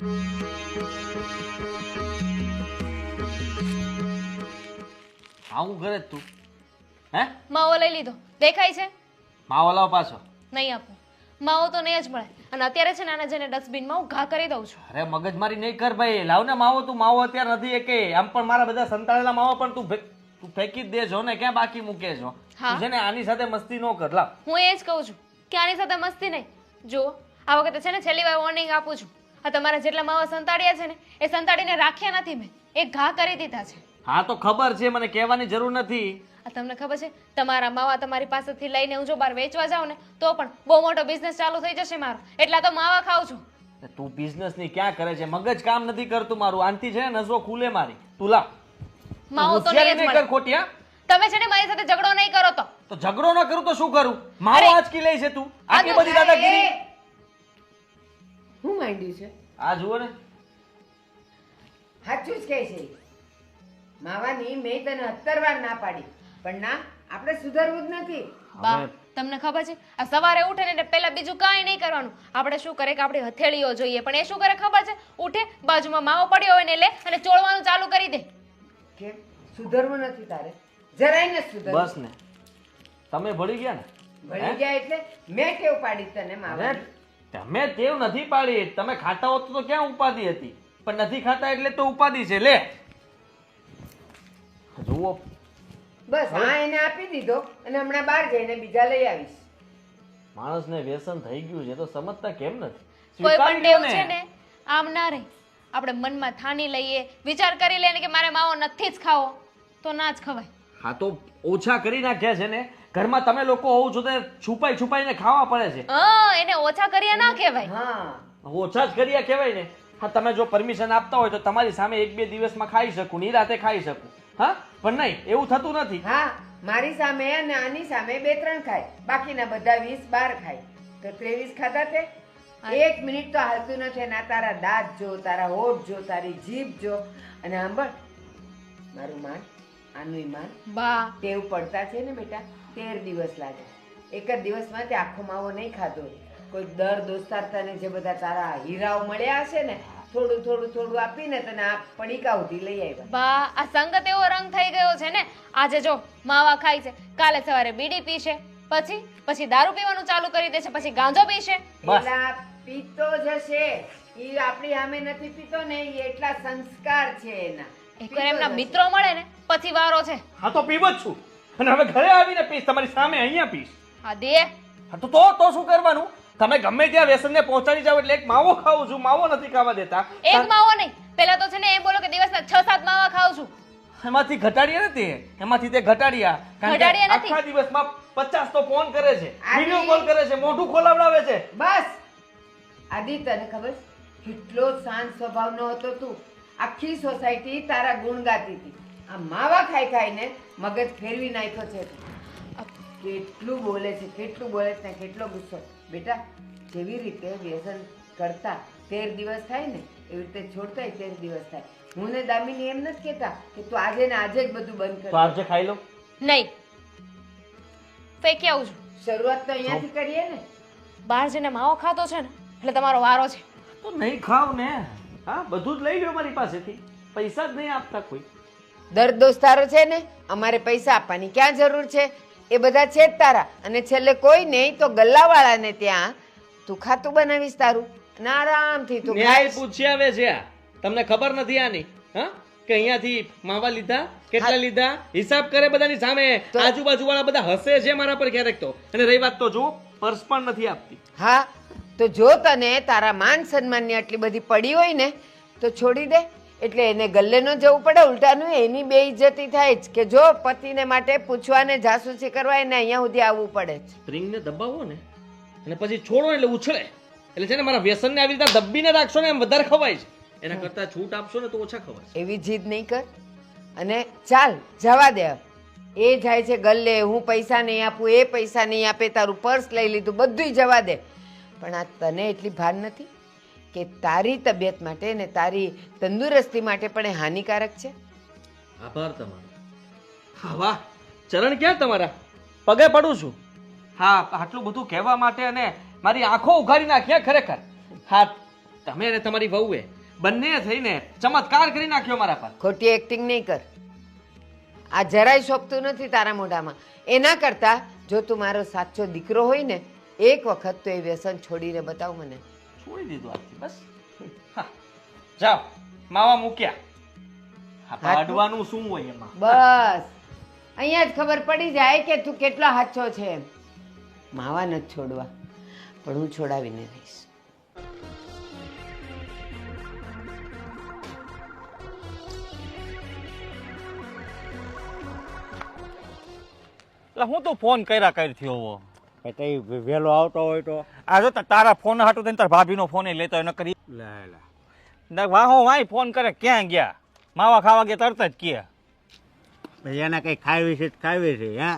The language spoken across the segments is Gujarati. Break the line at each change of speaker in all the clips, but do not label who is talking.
આવું ઘરે જ તું હે
માવો લઈ લીધો દેખાય છે?
માવો લાવ પાછો.
નહીં આપું. માવો તો નહીં જ મળે. અને અત્યારે છે ને આને જઈને ડસ્ટબિનમાં હું ઘા કરી દઉં છું.
અરે મગજમારી નહીં કર ભાઈ, લાવ ને માવો. તું માવો અત્યારે નથી એકે. આમ પણ મારા બધા સંતાડેલા માવો પણ તું ફેંકી જ દેજો ને, ક્યાં બાકી મૂકે છો? તું છે ને આની સાથે મસ્તી ન કર. લાવ.
હું એ જ કહું છું કે આની સાથે મસ્તી નહીં. જો આ વખતે છે ને છેલ્લી વાર વોર્નિંગ આપું છું. આ તમારા જેટલા માવા સંતાડ્યા છે ને એ સંતાડીને રાખ્યા નથી મેં, એ ઘા કરી દીધા છે.
હા તો ખબર છે, મને કહેવાની જરૂર નથી.
આ તમને ખબર છે તમારા માવા તમારી પાસેથી લઈને હું જો બહાર વેચવા જાઉં ને તો પણ બહુ મોટો બિઝનેસ ચાલુ થઈ જશે મારો, એટલા તો માવા ખાઉં છું.
તું બિઝનેસ ની ક્યાં કરે છે? મગજ કામ નથી કરતું મારું. આનથી છે ને નસો ખુલે મારી. તું લાવ.
માવો તો નહીં જ
કર
મળે.
ખોટિયા.
તમે છે ને મારી સાથે ઝઘડો નહીં કરો તો
ઝઘડો ન કરું તો શું કરું? માવો આંચકી લે છે તું. આટલી બધી દાદાગીરી
હું માંડ્યું છે?
આ જુઓ ને.
સાચું જ કહે છે. માવાની મેં તને 17 વાર ના પાડી, પણ ના, આપણે સુધરવું જ નથી.
બા તમને ખબર છે આ સવારે ઉઠે ને એટલે પહેલા બીજું કાંઈ નહીં કરવાનું. આપણે શું કરે કે આપણી હથેળીઓ જોઈએ, પણ એ શું કરે ખબર છે? ઉઠે બાજુમાં માવો પડ્યો હોય ને લે અને ચોળવાનું ચાલુ કરી દે.
કેમ સુધરવું નથી તારે? જરાય ન સુધર.
બસ ને, તમે ભળી ગયા ને.
ભણી ગયા એટલે મેં ટેવ પાડી તને માવાની.
તમે ટેવ નથી પાડી. તમે ખાતા હોત તો ક્યાં ઉપાધિ હતી, પણ નથી ખાતા એટલે તો ઉપાધિ છે. લે જુઓ.
બસ હા એને આપી દીધો અને હમણાં બહાર જઈને બીજા લઈ આવીશ.
માણસને વ્યસન થઈ ગયું છે તો સમજતા કેમ નથી?
કોઈ પણ
સ્વીકારી લો
ટેવ છે ને આમ ના રહે. આપણે મનમાં ઠાની લઈએ, વિચાર કરી લઈએ કે મારે માવો નથી જ ખાવો તો ના જ ખવાય.
હા તો ઓછા કરી નાખ્યા છે ને. ઘરમાં તમે લોકો હોવ છો તો છુપાઈ છુપાઈને ખાવા પડે છે.
એને ઓછા કર્યા ના કહેવાય.
હા
ઓછા જ કર્યા કહેવાય ને. હા તમે જો પરમિશન આપતા હોય તો તમારી સામે 1-2 દિવસમાં ખાઈ શકું, નિરાતે ખાઈ શકું. હા પણ નહીં, એવું થતું નથી.
હા મારી સામે અને આની સામે 2-3 ખાય, બાકીના બધા 20-12 ખાય. તો 23 ખાધા તે? 1 મિનિટ તો હાલતું નથી. ના તારા દાંત જો, તારા હોઠ જો, તારી જીભ જો. અને સાંભળ, મારું માન, આનું માન,
બા
ટેવ પડતા છે ને બેટા 13 દિવસ લાગે. એક જ દિવસમાં તે આખો માવો નહીં ખાધો. કોઈ દર દોસ્તાર તને જે બધા તારા હીરાઓ મળ્યા હશે ને, થોડું થોડું થોડું આપીને તને આ પડીકા ઉધી લઈ આવ્યા.
બા આ સંગત એવો રંગ થઈ ગયો છે ને. આજે જો માવા ખાય છે, કાલે સવારે બીડી પીશે, પછી દારૂ પીવાનું ચાલુ કરી દેશે, પછી ગાંજો પીશે.
એલા પીતો જશે. ઈ આપણી સામે નથી પીતો ને, ઈ એટલા સંસ્કાર છે એના.
એકવાર એમના મિત્રો મળે ને પછી વારો છે.
હા તો પીવ જ છું, અને હવે ઘરે આવીને પીશ, તમારી સામે અહીંયા પીશ.
હા દે.
હા તો શું કરવાનું? તમે ગમે ત્યાં વ્યસનને પહોંચાડી જાવ એટલે એક માવો ખાઉં છું, માવો નથી ખાવા દેતા.
એક માવો નહીં, પેલા તો છે ને એમ બોલો કે દિવસના 6-7 માવા ખાઉં છું.
એમાંથી ઘટાડ્યા નથી, એમાંથી તે ઘટાડ્યા. કારણ કે
ઘટાડ્યા નથી.
આખા દિવસમાં 50 તો ફોન કરે છે, વિડિયો કોલ કરે છે, મોઢું ખોલાવડાવે છે.
બસ આદિ તને ખબર કેટલો શાંત સ્વભાવનો હતો તું. આખી સોસાયટી તારા ગુણ ગાતી હતી. આ માવા ખાઈ ખાઈને મગજ ફેરવી નાખ્યો છે તું. કેટલું બોલે છે, કેટલું બોલે છે ને કેટલો ગુસ્સો. બેટા જેવી રીતે વ્યસન કરતા 13 દિવસ થાય ને એવી રીતે છોડતા 13 દિવસ થાય. હું ને દામિની એમ નથી કહેતા કે તું આજે ને આજે જ બધું બંધ
તો
કર.
આજે ખાઈ લો.
નહીં, ફેંકી આવું છું.
શરૂઆત તો અહીંયાથી કરીએ ને.
બહાર જઈને માવો ખાતો છે ને એટલે તમારો વારો છે.
તો નહીં ખાવ ને. હા બધું જ લઈ લો મારી પાસેથી, પૈસા જ નહીં આપતા કોઈ.
દર દોસ્તારો છે ને, અમારે પૈસા આપવાની ક્યાં જરૂર છે? એ બધા છે જ તારા. અને છેલ્લે કોઈ નહીં તો ગલ્લાવાળાને ત્યાં તું ખાતું બનાવીશ તારું અને આરામથી તું
ન્યાય
ખાઈશ.
પૂછી આવે છે આ. તમને ખબર નથી આની? હા કે અહીંયાથી માવા લીધા, કેટલા લીધા, હિસાબ કરે બધાની સામે. આજુબાજુ વાળા બધા હસે છે મારા પર ક્યારેક તો. અને રહી વાત તો જો પર્સ પણ નથી આપતી.
હા તો જો તને તારા માન સન્માનની આટલી બધી પડી હોય ને તો છોડી દે. એટલે એને ગલ્લે ન જવું પડે, ઉલટાનું એની બેઇજ્જતી થાય જ કે જો પતિને માટે પૂછવાને જાસૂસી કરવા એને અહીંયા સુધી આવવું પડે છે.
સ્પ્રિંગને દબાવો ને અને પછી છોડો એટલે ઉછળે. એટલે છે ને મારા વ્યસનને આવી રીતે દબીને રાખશો ને એમ વધારે ખવાય છે. એના કરતા છૂટ આપશો ને તો ઓછા ખવાય.
એવી જીદ નહીં કર અને ચાલ જવા દે. એ જાય છે ગલ્લે, હું પૈસા નહીં આપું, એ પૈસા નહીં આપે, તારું પર્સ લઈ લીધું, બધુંય જવા દે. પણ આ તને એટલી ભાન નથી કે તારી તબિયત માટે ને તારી તંદુરસ્તી માટે પણ એ હાનિકારક છે.
આભાર તમારો. હા વાહ, ચરણ ક્યાં તમારા? પગે પડું છું. હા આટલું બધું કહેવા માટે અને મારી આંખો ઉઘાડી નાખ્યા ખરેખર. હા તમે અને તમારી વહુએ બંને થઈને ચમત્કાર કરી નાખ્યો મારા પર.
ખોટી એક્ટિંગ નહીં કર. આ જરાય શોભતું નથી તારા મોઢામાં. એના કરતા જો તું મારો સાચો દીકરો હોય ને, એક વખત તો એ વ્યસન છોડીને બતાવ મને.
છોડી દીધું આજથી બસ. હા, જાઓ માવા મૂક્યા. હા, પાડવાનું શું હોય એમાં?
બસ અહીંયા જ ખબર પડી જાય કે તું કેટલો હાચો છે એમ. માવા નથી છોડવા, પણ હું છોડાવીને રહીશ.
એટલે હું તો ફોન કર્યા કરી થયો હોવો.
કઈ વહેલો આવતો હોય તો
આ જો તારા ફોન હાટું થઈને તારા ભાભીનો ફોન લેતો હોય ન કરી વાહો વાય ફોન કરે ક્યાં ગયા માવા ખાવા ગયા તરત જ કે
પછી એને કઈ ખાવી છે ખાવી છે હે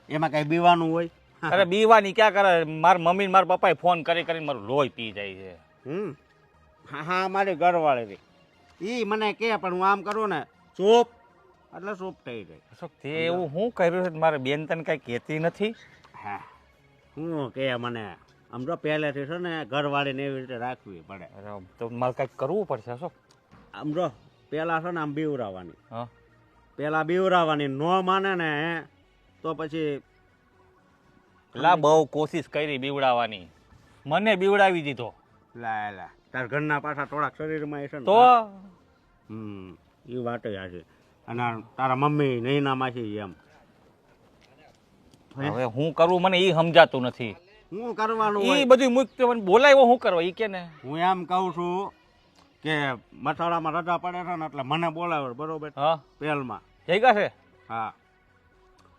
એમાં કઈ બીવાનું હોય
અરે બીવાની ક્યાં કરે મારા મમ્મી ને મારા પપ્પાએ ફોન કરી કરીને મારું લોહી પી જાય છે.
હા હા મારી ઘરવાળી ઈ મને કે પણ હું આમ કરું ને ચૂપ એટલે ચૂપ થઈ જાય.
અશોક તે એવું હું કર્યું છે મારે બેન તને કઈ કહેતી નથી.
હા હું કે મને આમ તો પહેલેથી છે ને ઘરવાળીને એવી રીતે રાખવી પડે.
અરે તો મારે કંઈક કરવું પડશે અશોક.
આમ જો પેલા છે ને આમ બીવરાવાની,
હા
પેલા બીવરાવાની નો માને ને તો પછી
લા બહુ કોશિશ કરી બીવડાવવાની, મને બીવડાવી દીધો.
લા લા તાર ઘરના પાછા થોડાક શરીરમાં એ છે ને
તો
એ વાત છે. અને તારા મમ્મી નૈના માસી એમ
હવે હું કરું મને ઈ સમજાતું નથી.
હું કરવાનું
ઈ
હોય?
બધું મુક્ત મને બોલાવ્યો હું કરવા ઈ કે ને.
હું એમ કહું છું કે મથાળામાં રજા પડે છે ને એટલે મને બોલાવે બરોબર
હા
પહેલમાં.
જગ્યા છે.
હા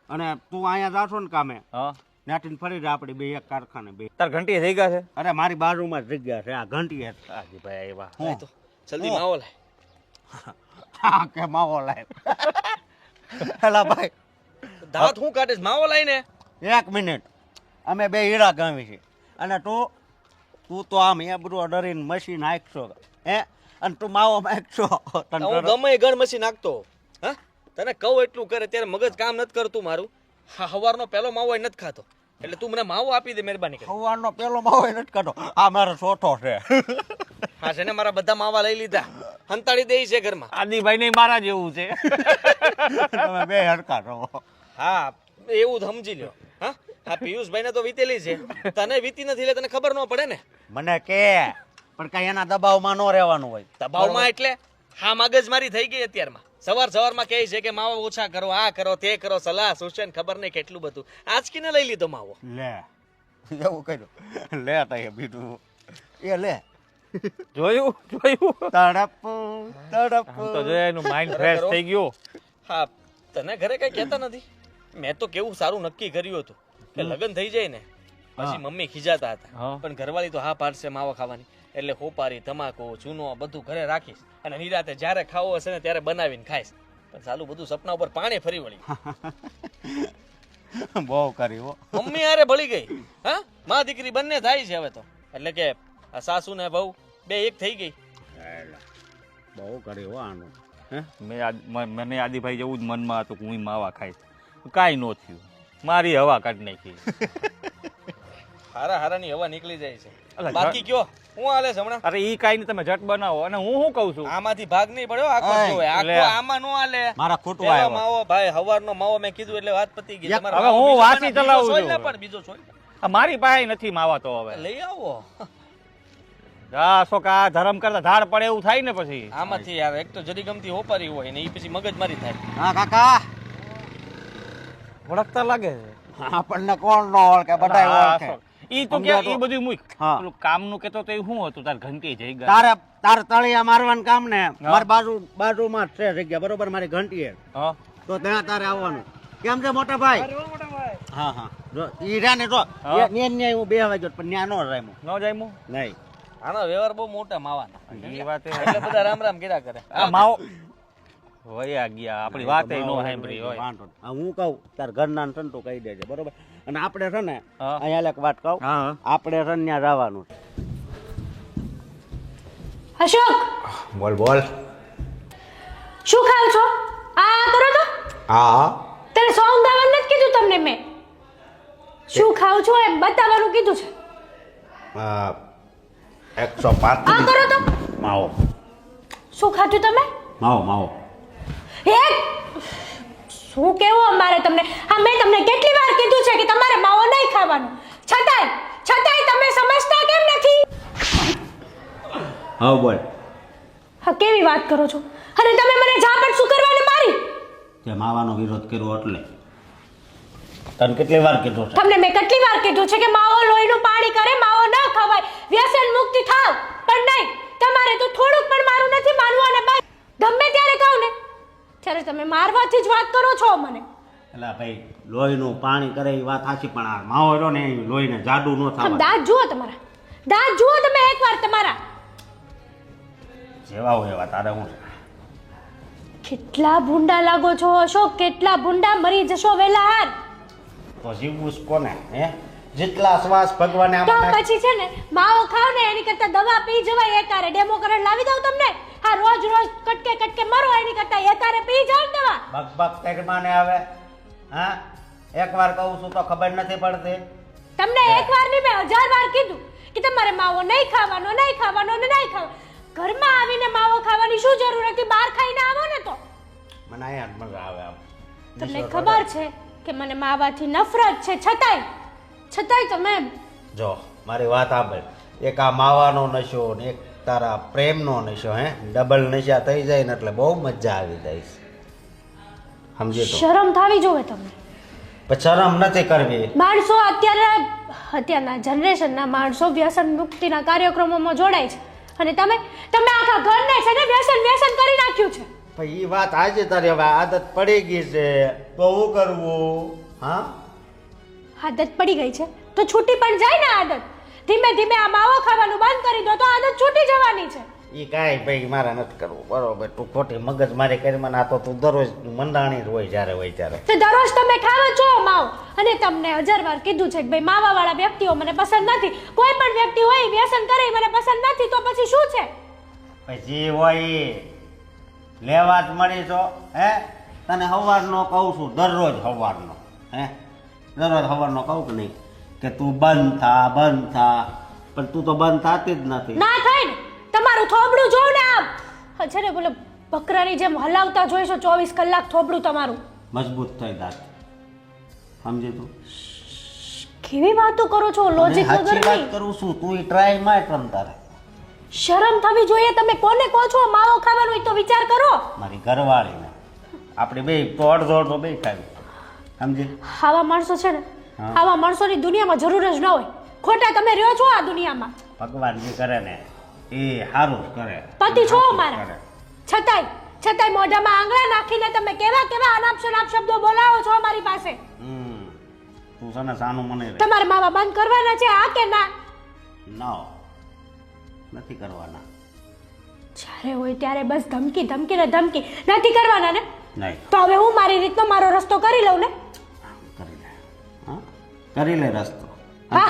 અને તું અહીંયા જાશો ને કામે
હા
નાટીને ફરી જા આપણી બે એક કારખાને બે.
તાર ઘંટી જગ્યા છે.
અરે મારી બાજુમાં જ જગ્યા છે આ ઘંટી જ.
હાજીભાઈ આવ્યા.
હું
તો જલ્દી માવો લાય.
હા કે માવો લાય હેલા ભાઈ
દાંત હું કાઢીશ માવો લાઈને.
એક મિનિટ અમે બે હીરા ગામી છે અને તું તો આમ એ બધું ડરીને મશીન નાખશો હે અને તું માવો નાખશો
હું ગમે ગણ મસી નાખતો. હા તને કહું એટલું કરે ત્યારે મગજ કામ નથી કરતું મારું. હા હવારનો પહેલો માવો એ નથી ખાતો એટલે તું મને માવો આપી દે મહેરબાની કરી.
સવારનો પેલો માવો ય નથી કાઢો. આ મારો ચોથો છે.
હા છે ને મારા બધા માવા લઈ લીધા, હંતાડી દે છે ઘરમાં.
આદિભાઈ ને મારા જેવું છે.
તમે બે હરકા રહો.
હા એવું સમજી લ્યો. હા હા પિયુષભાઈ ને તો વીતેલી છે, તને વીતી નથી એટલે તને ખબર ન પડે ને.
મને કે પણ કઈ એના દબાવમાં ન રહેવાનું હોય.
દબાવમાં એટલે હા મગજ મારી થઈ ગઈ અત્યારમાં. સવારમાં કહે છે કે માવો ઓછા કરો, આ કરો તે કરો, સલાહ સૂચન ખબર નહીં કેટલું બધું. આજકીને લઈ લીધો માવો.
લે એવું કર્યું લે તઈ બીજું એ લે
જોયું જોયું
તડપ તડપ
આમ તો જોયા એનું માઇન્ડ ફ્રેશ થઈ ગયું.
હા તને ઘરે કઈ કહેતા નથી. મેં તો કેવું સારું નક્કી કર્યું હતું કે લગ્ન થઈ જાય ને પછી મમ્મી ખીજાતા હતા
હા.
પણ ઘરવાળી તો હા પાડશે માવા ખાવાની એટલે હોપારી તમાકુ ચૂનો બધું ઘરે રાખીશ અને નિરાતે જ્યારે ખાવો હશે ને ત્યારે બનાવીને ખાઈશ. પણ સાલું બધું સપના ઉપર પાણી ફરી વળ્યું.
બહુ કર્યું
મમ્મી હારે ભળી ગઈ. હા માં દીકરી બંને થાય છે હવે તો. એટલે કે આ સાસુ ને વહુ બે એક થઈ ગઈ.
બહુ કર્યું આનું હે
મને આદિભાઈ જેવું જ મનમાં હતું કે હું માવા ખાઈશ. કાંઈ ન થયું, મારી હવા કાઢી નાખી.
હારા હારાની હવા નીકળી જાય છે.
અલા,
બાકી કયો હું હાલે છે હમણાં?
અરે ઈ કાંઈ નહીં, તમે ઝટ બનાવો. અને હું શું કહું છું
આમાંથી ભાગ નહીં પડ્યો આખો
એય,
જોવે. આખો
એટલે
આમાં નો હાલે.
મારા ખૂટવા
પેલો
આવ્યો
માવો ભાઈ હવારનો માવો મેં કીધું એટલે વાત પતી ગઈ.
યા,
તમારે
હવે
માવો
હું
બીજો
વાસી
બનાવો,
ચલાવું
બીજો સોય
છું.
ના પણ બીજો સોય.
આ મારી પાસે નથી માવા તો હવે.
લઈ આવો.
આ શોક આ ધરમ કરતા ધાડ પડે એવું થાય ને પછી.
આમાંથી યાર એક તો જરી ગમતી હોપારી હોય ને એ પછી મગજમારી થાય.
હા કાકા
ઓળખતા લાગે છે.
આપણને કોણ ન ઓળખે બધા
આ
ઓળખે.
શોક. ઈ તો કે ઈ બધું મૂક.
હા.
પેલું કામનું કેતો તો એ શું હતું તાર ઘંટી જઈ ગયા.
તારે તળિયા મારવાનું કામ ને મારી બાજુમાં જ છે જગ્યા બરોબર મારી ઘંટી એ
હા
તો ત્યાં તારે આવવાનું. કેમ છે મોટા ભાઈ? હા હા જો ઈ રહ્યા ને જો
હા.
ન્યા હું બે વાગ્યો પણ ન્યા નો રામ્યો
ન જાયમું
નહીં.
આનો વ્યવહાર બહુ મોટા માવાના
ઈ વાત એ.
એટલે બધા રામ રામ કર્યા કરે.
આ માવો વયા ગયા આપણી વાત નો સાંભળી હોય.
વાંધો નહીં. હા, હું કહું તાર ઘરના ને સંતો કહી દેજે બરોબર. અને આપણે છે ને
હા.
અહીંયા એક વાત કહું
હા
આપણે છે ને ત્યાં જવાનું છે.
અશોક
બોલ બોલ.
શું ખાવ છો? આ કરો તો
હા
તને સોંગ ગાવાનું નથી કીધું તમને મેં? શું ખાવ છો એ બતાવવાનું કીધું છે. આ
135
કરો તો
માવો
શું ખાધું તમે
માવો માવો
એક શું કેવું અમારે તમને હા મેં તમને કેટલી વાર કીધું છે કે તમારે માવો નહીં ખાવાનો છતાંય તમે સમજતા કેમ નથી
હા બોલ
હા કેવી વાત કરો છો અને તમે મને ઝાપટ શું કરવાને મારી
તે માવાનો વિરોધ કર્યો એટલે તને કેટલી વાર કીધું છે
તમને મેં કેટલી વાર કીધું છે કે માવો લોહીનું પાણી કરે માવો ન ખવાય વ્યસન મુક્તિ થાવ પણ નહીં તમારે તો થોડુંક પણ મારું નથી માનવું અને બસ ગમે ત્યારે કહું ને ત્યારે તમે મારવાથી જ વાત કરો છો મને
એટલે ભાઈ લોહીનું પાણી કરે એ વાત સાચી પણ આ માવો રહ્યો ને એ લોહીને જાડું ન
આમ
થવા
દાંત જુઓ તમારા દાંત જુઓ તમે એકવાર તમારા
જેવા હોય એવા તારે હું
કેટલા ભૂંડા લાગો છો અશોક કેટલા ભૂંડા મરી જશો વેલા હાર
તો જીવવું જ કોને હે જેટલા શ્વાસ ભગવાને
તો
આમાં
પછી છે ને માવો ખાવ ને એની કરતા દવા પી જવાય એકારે ડેમો કરીને લાવી દઉં તમને હા રોજ રોજ કટકે મરો એની કરતા એકારે પી જાવ ને દવા
બક તેડમાં ને આવે હા એકવાર કહું છું તો ખબર નથી પડતી
તમને એકવાર નહીં મેં 1000 વાર કીધું કે તમારે માવો નહીં ખાવાનો ને નહીં ખાવાનો ઘરમાં આવીને માવો ખાવાની શું જરૂર હતી બહાર ખાઈને આવો ને તો
મને અહીંયા જ મજા આવે આમ
તમને ખબર છે કે મને માવાથી નફરત છે છતાંય તમે
જો મારી વાત સાંભળ એક આ માવાનો નશો ને એક તારા પ્રેમનો નશો હે ડબલ નશા થઈ જાય ને એટલે બહુ મજા આવી જાય છે સમજી તો
શરમ થાવી જોવે તમને
પણ શરમ નથી કરવી
માણસો અત્યારના જનરેશનના માણસો વ્યસન મુક્તિના કાર્યક્રમોમાં જોડાય છે અને તમે આખા ઘરને છે ને વ્યસન કરી નાખ્યું છે
પણ એ વાત આજે તારી હવે આદત પડી ગઈ છે તો શું કરવું હા
આદત પડી ગઈ છે તો છૂટી પણ જાય ને આદત ધીમે ધીમે આ માવો ખાવાનું બંધ કરી દો તો આદત છૂટી જવાની છે
એ કાંઈ ભાઈ મારે નથી કરવું બરોબર તું ખોટી મગજ મારી કરી મને આ તો તું દરરોજ મંડાણી જ હોય જ્યારે હોય ત્યારે
તો દરરોજ તમે ખાવ છો માવો અને તમને 1000 વાર કીધું છે કે ભાઈ માવાવાળા વ્યક્તિઓ મને પસંદ નથી કોઈ પણ વ્યક્તિ હોય વ્યસન કરે ઈ મને પસંદ નથી તો પછી શું છે
પછી હોય ઈ લેવા જ મળી છો હે તને સવારનો કહું છું દરરોજ સવારનો હે દરરોજ સવારનો કહું કે નહીં કે તું બંધ થા પણ તું તો બંધ થતી જ નથી
ના થાય ને તમારું થોબડું જોવ ને આમ છે ને બોલે બકરાની જેમ હલાવતા જોઈશો 24 કલાક થોબડું તમારું
મજબૂત થઈ દાંત સમજી તું
કેવી વાતો કરો છો લોજિક
સાચી
વગર
વાત
નહીં
કરું છું તું ટ્રાય માર તમ તારે
શરમ થવી જોઈએ તમે કોને કહો છો માવો ખાવાનું હોય તો વિચાર કરો
મારી ઘરવાળીને આપણે બે તો અડધો બે ખાવી સમજી
આવા માણસો છે ને આવા માણસોની દુનિયામાં જરૂર જ ન હોય ખોટા તમે રહ્યો છો આ દુનિયામાં
ભગવાન જે કરે ને એ સારું જ કરે
પતિ છો
સાચું
મારા
કરે.
છતાંય મોઢામાં આંગળા નાખીને તમે કેવા અનાપ શનાપ શબ્દો બોલાવો છો મારી પાસે
તું છે ને સાનું મને રે
તમારે માવા બંધ કરવાના છે આ કે ના
ના નથી કરવાના
જ્યારે હોય ત્યારે બસ ધમકી નથી કરવાના ને
નહીં
તો હવે હું મારી રીતનો મારો રસ્તો કરી લઉં ને
કરી લે હા કરી લે રસ્તો
હા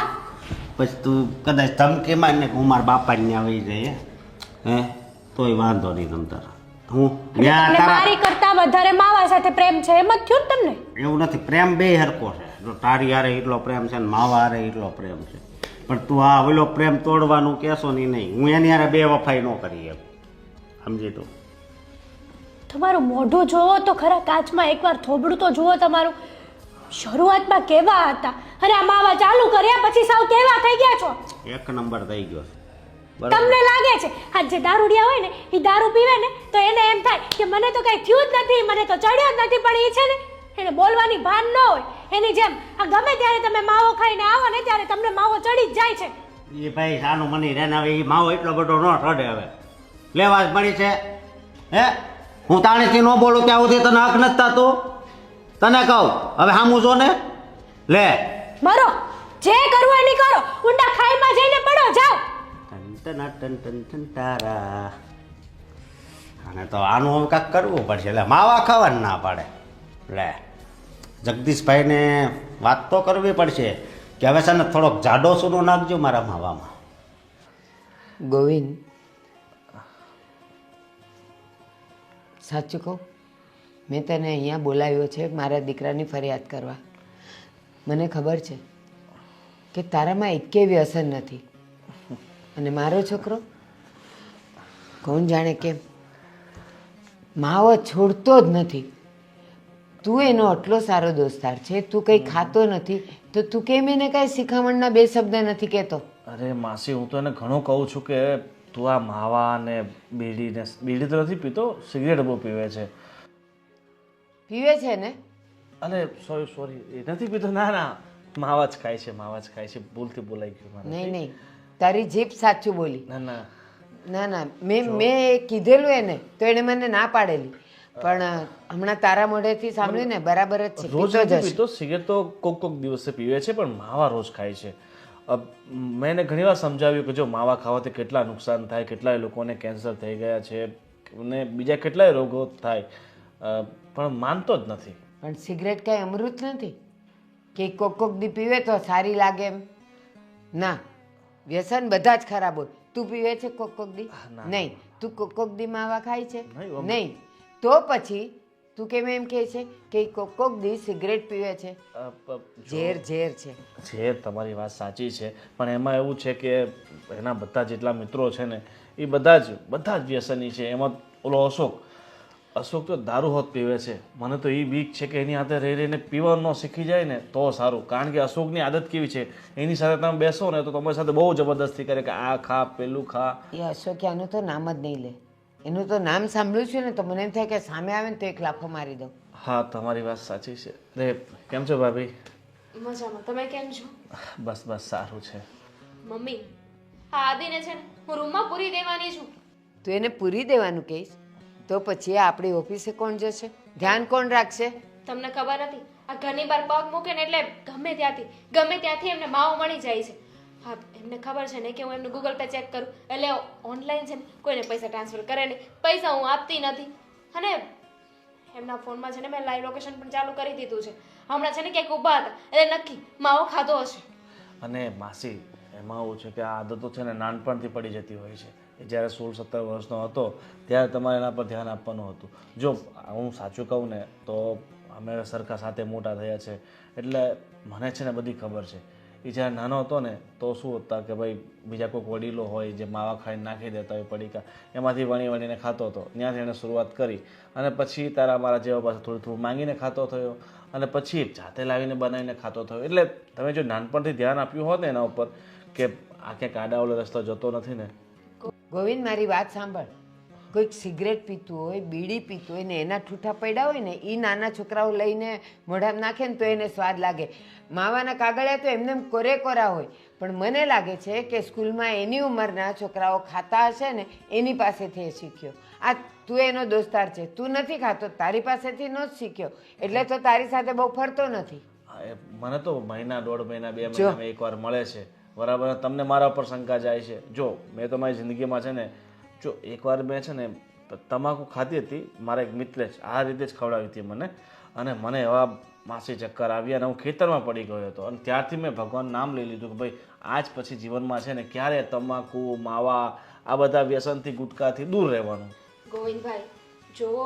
પછી તું કદાચ ધમકી માર ને હું મારા બાપાને આવી જાય હે તોય વાંધો નહીં તમ તારા હું ત્યાં
તમને
તારા
મારી કરતા વધારે માવા સાથે પ્રેમ છે એમ જ થયું ને તમને
એવું નથી પ્રેમ બે હરકો છે જો તારી હારે એટલો પ્રેમ છે ને માવા હારે એટલો પ્રેમ છે પણ તું આ ઓલો પ્રેમ તોડવાનું કહેશો નહીં હું એની હારે બે વફાઈ ન કરી એમ સમજી તું
તમારું મોઢું જોવો તો ખરા કાચમાં એકવાર થોબડું તો જુઓ તમારું શરૂઆતમાં કેવા હતા અને આ માવા ચાલુ કર્યા પછી સાવ કેવા થઈ ગયા છો
એક નંબર થઈ ગયો છે
તમને લાગે છે આ જે દારૂડિયા હોય ને એ દારૂ પીવે ને તો એને એમ થાય કે મને તો કઈ થયું જ નથી મને તો ચડ્યો જ નથી પણ એ છે ને એને બોલવાની ભાન ન હોય એની જેમ આ ગમે ત્યારે તમે માવો ખાઈને આવો ને ત્યારે તમને માવો ચડી જ જાય છે
એ ભાઈ સાનું મની રે હવે એ માવો એટલો બધો ન ઠડે હવે લેવા જ મળી છે હે હું તાણીથી ન બોલું ત્યાં સુધી તને હક નથી થતું તને કહું હવે સામું જો ને લે
મરો જે કરવું એની કરો ઊંડા ખાઈમાં જઈને પડો જાઓ
તારા અને તો આનું હવે કાંઈક કરવું પડશે એટલે માવા ખાવાનું ના પાડે લે જગદીશભાઈને વાત તો કરવી પડશે કે હવે છે ને થોડોક જાડો સૂનો નાખજો મારા માવામાં
ગોવિંદ સાચું કહું મેં તને અહીંયા બોલાવ્યો છે મારા દીકરાની ફરિયાદ કરવા મને ખબર છે કે તારામાં એકેય વ્યસન નથી અને મારો છોકરો કોણ જાણે કેમ માવો છોડતો જ નથી. તું એનો આટલો સારો દોસ્તાર છે, તું કંઈ ખાતો નથી તો તું કેમ એને કાંઈ શિખામણના બે શબ્દ નથી કહેતો?
અરે માસી, હું તો એને ઘણું કહું છું કે તું આ માવા ને બીડી તો નથી પીતો, સિગરેટ બહુ પીવે છે.
પીવે છે ને?
અરે સોરી, એ નથી પીતો. ના ના, માવા જ ખાય છે, માવા જ ખાય છે. ભૂલથી બોલાઈ ગયું મને.
નહીં નહીં, તારી જીભ સાચું બોલી.
ના ના,
ના ના, મેં કીધેલું એને તો એને મને ના પાડેલી, પણ હમણાં તારા મોઢેથી સાંભળ્યું ને બરાબર જ છે.
રોજ
પીતો જ
નથી
હશે.
પીતો, સિગરેટ તો કોક દિવસે પીવે છે, પણ માવા રોજ ખાય છે. મેં એને ઘણીવાર સમજાવ્યું કે જો માવા ખાવાથી કેટલા નુકસાન થાય, કેટલાય લોકોને કેન્સર થઈ ગયા છે અને બીજા કેટલાય રોગો થાય, પણ માનતો જ નથી.
પણ સિગરેટ કાંઈ અમૃત નથી કે કોક દી પીવે તો સારી લાગે એમ. ના, વ્યસન બધા જ ખરાબ હોય. તું પીવે છે કોક દી? નહીં. તું કોક દી માવા ખાય છે? નહીં. તો પછી તું કેમ એમ કહે છે કે કોક દી સિગરેટ પીવે છે? ઝેર છે.
ઝેર, તમારી વાત સાચી છે, પણ એમાં એવું છે કે એના બધા જેટલા મિત્રો છે ને એ બધા જ વ્યસની છે. એમાં ઓલો અશોક તો દારૂ હોત પીવે છે. મને તો એ બીક છે કે એની હાથે રહી રહીને પીવાનું ન શીખી જાય ને તો સારું. કારણ કે અશોકની આદત કેવી છે, એની સાથે તમે બેસો ને તો તમારી સાથે બહુ જબરદસ્તી કરે કે આ ખા, પેલું ખા.
એ અશોક્યાનું તો નામ જ નહીં લે. એનું તો નામ સાંભળ્યું છે ને તો મને એમ થાય કે સામે આવે ને તો એક લાફો મારી દઉં.
હા, તમારી વાત સાચી છે. રે, કેમ છો ભાભી?
મજામાં. તમે કેમ છો?
બસ સારું છે.
મમ્મી, આ આદિને છે ને હું રૂમમાં પૂરી દેવાની છું.
તું એને પૂરી દેવાનું કહીશ તો પછી આપણી ઓફિસે કોણ જશે? ધ્યાન કોણ રાખશે?
તમને ખબર નથી, આ ઘરની બહાર પગ મૂકે ને એટલે ગમે ત્યાંથી એમને માવો મળી જાય છે. હા, એમને ખબર છે ને કે હું એમનું ગૂગલ પે ચેક કરું એટલે ઓનલાઈન છે ને કોઈને પૈસા ટ્રાન્સફર કરે નહીં, પૈસા હું આપતી નથી. અને એમના ફોનમાં છે ને મેં લાઈવ લોકેશન પણ ચાલુ કરી દીધું છે. હમણાં છે ને ક્યાંક ઊભા હતા એટલે નક્કી માવો ખાધો હશે.
અને માસી, એમાં એવું છે કે આ આદતો છે ને નાનપણથી પડી જતી હોય છે. એ જ્યારે 16-17 વર્ષનો હતો ત્યારે તમારે એના પર ધ્યાન આપવાનું હતું. જો હું સાચું કહું ને તો અમે સરખા સાથે મોટા થયા છે, એટલે મને છે ને બધી ખબર છે. એ જ્યારે નાનો હતો ને તો શું હતા કે ભાઈ બીજા કોઈક વડીલો હોય જે માવા ખાઈને નાખી દેતા હોય પડીકા, એમાંથી વણીને ખાતો હતો. ત્યાંથી એણે શરૂઆત કરી અને પછી તારા મારા જેવા પાસે થોડું માંગીને ખાતો થયો અને પછી જાતે લાવીને બનાવીને ખાતો થયો. એટલે તમે જો નાનપણથી ધ્યાન આપ્યું હોત ને એના ઉપર કે આ ક્યાંક આડાવડો રસ્તો જતો નથી ને.
ગોવિંદ, મારી વાત સાંભળ. કોઈક સિગરેટ પીતું હોય, બીડી પીતું હોય ને એના ઠૂઠા પડ્યા હોય ને એ નાના છોકરાઓ લઈને મોઢામાં નાખે ને તો એને સ્વાદ લાગે. માવાના કાગળિયા તો એમને કોરા હોય, પણ મને લાગે છે કે સ્કૂલમાં એની ઉંમરના છોકરાઓ ખાતા હશે ને એની પાસેથી એ શીખ્યો. આ તું એનો દોસ્તાર છે, તું નથી ખાતો, તારી પાસેથી નો જ શીખ્યો, એટલે તો તારી સાથે બહુ ફરતો નથી.
મને તો મહિના, 1.5 મહિના, 2 મહિનામાં એકવાર મળે છે, બરાબર. તમને મારા પર શંકા જાય છે. જો મેં તો મારી જિંદગીમાં છે ને જો એકવાર મેં છે ને તમાકુ ખાધી હતી, મારા એક મિત્રે જ આ રીતે જ ખવડાવી હતી મને, અને મને એવા માસી ચક્કર આવ્યા અને હું ખેતરમાં પડી ગયો હતો. અને ત્યારથી મેં ભગવાન નામ લઈ લીધું કે ભાઈ આજ પછી જીવનમાં છે ને ક્યારે તમાકુ, માવા, આ બધા વ્યસનથી, ગુટકાથી દૂર રહેવાનું.
ગોવિંદભાઈ, જુઓ,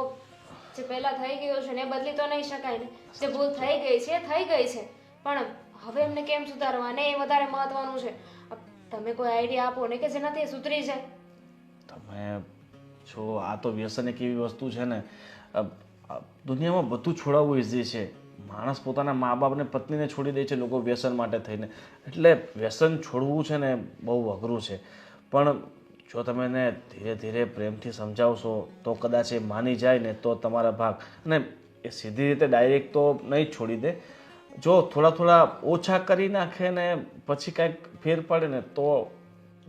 જે પહેલા થઈ ગયું છે ને એ બદલી તો નહીં શકાય ને. જે ભૂલ થઈ ગઈ છે પણ હવે એમને કેમ સુધારવા ને એ વધારે મહત્વનું છે. તમે કોઈ આઈડિયા આપો ને કે જેનાથી એ સુધરી જાય.
તમે જો આ તો વ્યસન એક એવી વસ્તુ છે ને, દુનિયામાં બધું છોડાવવું ઇઝી છે. માણસ પોતાના મા બાપને, પત્નીને છોડી દે છે લોકો વ્યસન માટે થઈને. એટલે વ્યસન છોડવું છે ને બહુ અઘરું છે, પણ જો તમે એને ધીરે ધીરે પ્રેમથી સમજાવશો તો કદાચ એ માની જાય ને તો તમારા ભાગ. અને એ સીધી રીતે ડાયરેક્ટ તો નહીં જ છોડી દે. જો થોડા ઓછા કરી નાખે ને પછી કાંઈક ફેર પડે ને તો.